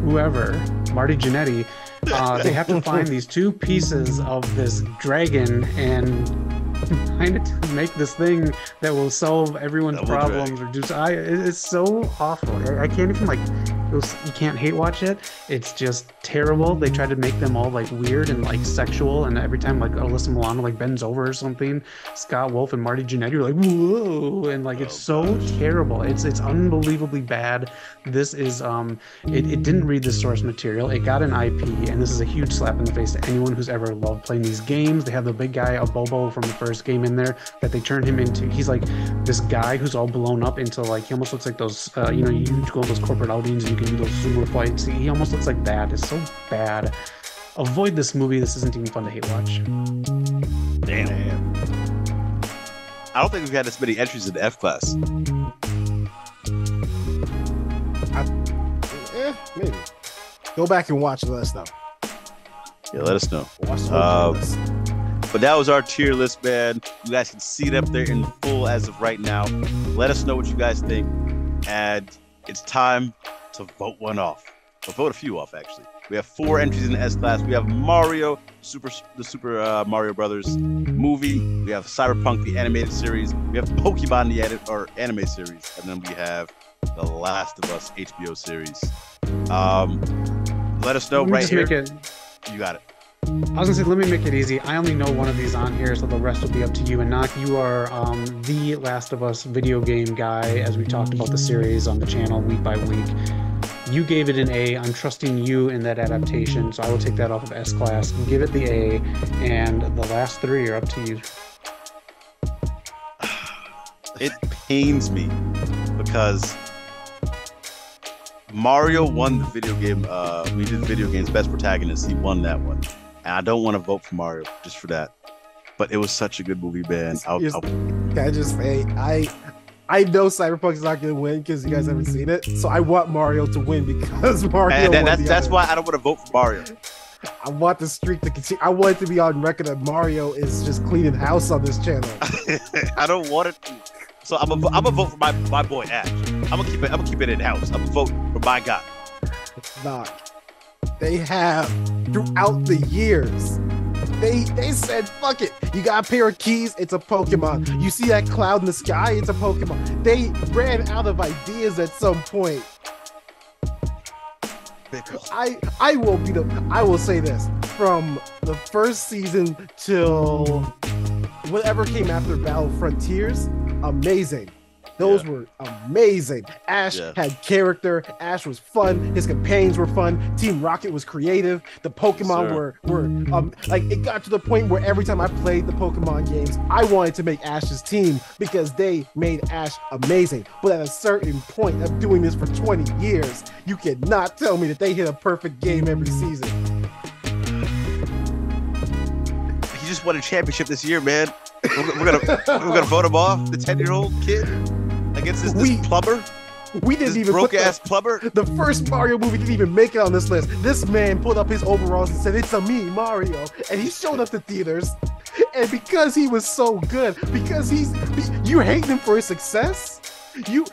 whoever, Marty Jannetty, They have to find these two pieces of this dragon and combine it to make this thing that will solve everyone's problems. It's so awful. I can't even you can't hate watch it. It's just terrible. They try to make them all like weird and like sexual, and every time like Alyssa Milano like bends over or something, Scott Wolf and Marty Jannetty are like whoa, and like it's so terrible. It's unbelievably bad. This is it didn't read the source material. It got an IP, and this is a huge slap in the face to anyone who's ever loved playing these games. They have the big guy, a Bobo from the first game in there that they turned him into. He's like this guy who's all blown up into like, he almost looks like those you go to those corporate outings and you can do those sumo fights. He almost looks like that. It's so bad. Avoid this movie. This isn't even fun to hate watch. Damn. I don't think we've had this many entries in the F class. Maybe. Go back and watch. Let us know. Yeah, let us know. Watch the list. But that was our tier list, man. You guys can see it up there in full as of right now. Let us know what you guys think. And it's time to vote one off. Or vote a few off, actually. We have 4 entries in the S class. We have Mario, the Super Mario Brothers movie. We have Cyberpunk, the animated series. We have Pokemon, the anime series. And then we have The Last of Us HBO series. Let us know right here. You got it. I was gonna say, let me make it easy. I only know one of these on here, so the rest will be up to you. And Knock, you are the Last of Us video game guy, as we talked about the series on the channel week by week. You gave it an A. I'm trusting you in that adaptation, so I will take that off of S class. Give it the A, and the last 3 are up to you. It pains me because Mario won the video game. We did video games best protagonist. He won that one. And I don't want to vote for Mario just for that. But it was such a good movie, man. Can I just say, I know Cyberpunk is not going to win because you guys haven't seen it. So I want Mario to win because Mario that's why I don't want to vote for Mario. I want the streak to continue. I want it to be on record that Mario is just cleaning house on this channel. I don't want it to. So I'm gonna vote for my boy Ash. I'm gonna keep it in house. I'm gonna vote for my guy. Knock. They have throughout the years. They said, fuck it. You got a pair of keys, it's a Pokemon. You see that cloud in the sky, it's a Pokemon. They ran out of ideas at some point. I will say this. From the first season till whatever came after Battle Frontiers, amazing. Those were amazing. Ash had character. Ash was fun. His companions were fun. Team Rocket was creative. The Pokemon were like, it got to the point where every time I played the Pokemon games, I wanted to make Ash's team because they made Ash amazing. But at a certain point of doing this for 20 years, you cannot tell me that they hit a perfect game every season. He just won a championship this year, man. We're gonna vote him off, the 10-year-old kid, against this plumber. We didn't even broke ass plumber. The first Mario movie didn't even make it on this list. This man put up his overalls and said, "It's a me, Mario," and he showed up to theaters. And because he was so good, because you hate him for his success. You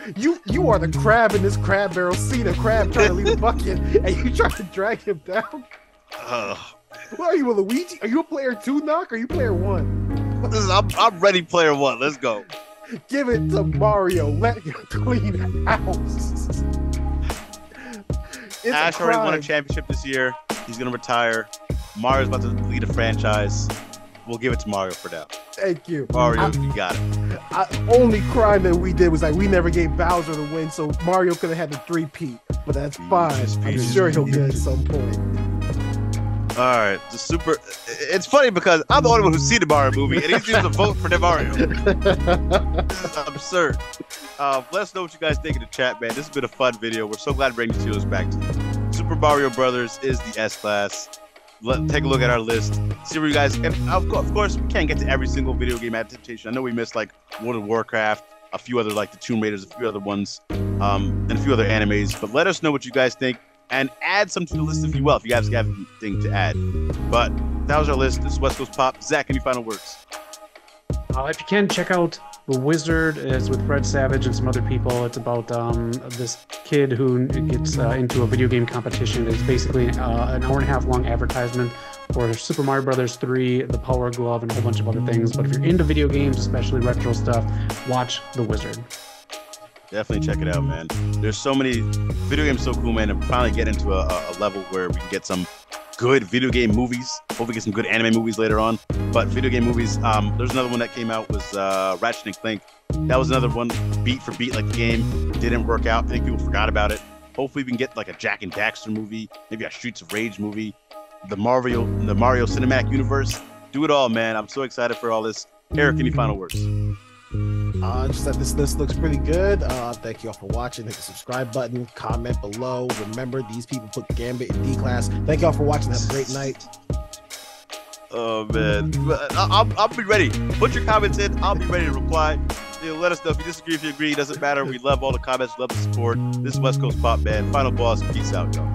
are the crab in this crab barrel. See the crab trying to leave the bucket, and you try to drag him down. What are you, a Luigi? Are you a player 2, Knock? Or are you player 1? I'm ready, player 1. Let's go. Give it to Mario. Let him clean house. Ash already won a championship this year. He's gonna retire. Mario's about to lead a franchise. We'll give it to Mario for now. Thank you. Mario, you got it. Only crime that we did was like we never gave Bowser the win, so Mario could have had the 3-peat. But that's fine. I'm sure he'll get it at some point. All right, it's funny because I'm the only one who's seen the Mario movie, and he's using a vote for the Mario. This is absurd. Let us know what you guys think in the chat, man. This has been a fun video. We're so glad to bring these videos back to you. Super Mario Brothers is the S class. Take a look at our list. See where you guys. And of course, we can't get to every single video game adaptation. I know we missed like World of Warcraft, a few other like the Tomb Raiders, a few other ones, and a few other animes. But let us know what you guys think. And add some to the list if you will, if you guys have anything to add. But that was our list. This is West Coast Pop. Zach, any final words? If you can, check out The Wizard is with Fred Savage and some other people. It's about this kid who gets into a video game competition. It's basically an hour-and-a-half long advertisement for Super Mario Brothers 3, The Power Glove, and a whole bunch of other things. But if you're into video games, especially retro stuff, watch The Wizard. Definitely check it out, man. There's so many video games, so cool, man. And finally get into a level where we can get some good video game movies. Hopefully get some good anime movies later on. But video game movies, there's another one that came out, was Ratchet and Clank. That was another one, beat for beat like the game. Didn't work out. I think people forgot about it. Hopefully we can get like a Jack and Daxter movie, maybe a Streets of Rage movie, the Mario Cinematic Universe. Do it all, man. I'm so excited for all this. Eric, any final words? Just that this list looks pretty good. Thank you all for watching. Hit the subscribe button, comment below. Remember, these people put Gambit in D class. Thank you all for watching. Have a great night. Oh man, I'll be ready. Put your comments in. I'll be ready to reply. Let us know if you disagree, if you agree. It doesn't matter. We love all the comments. Love the support. This is West Coast Pop, man. Final boss. Peace out, y'all.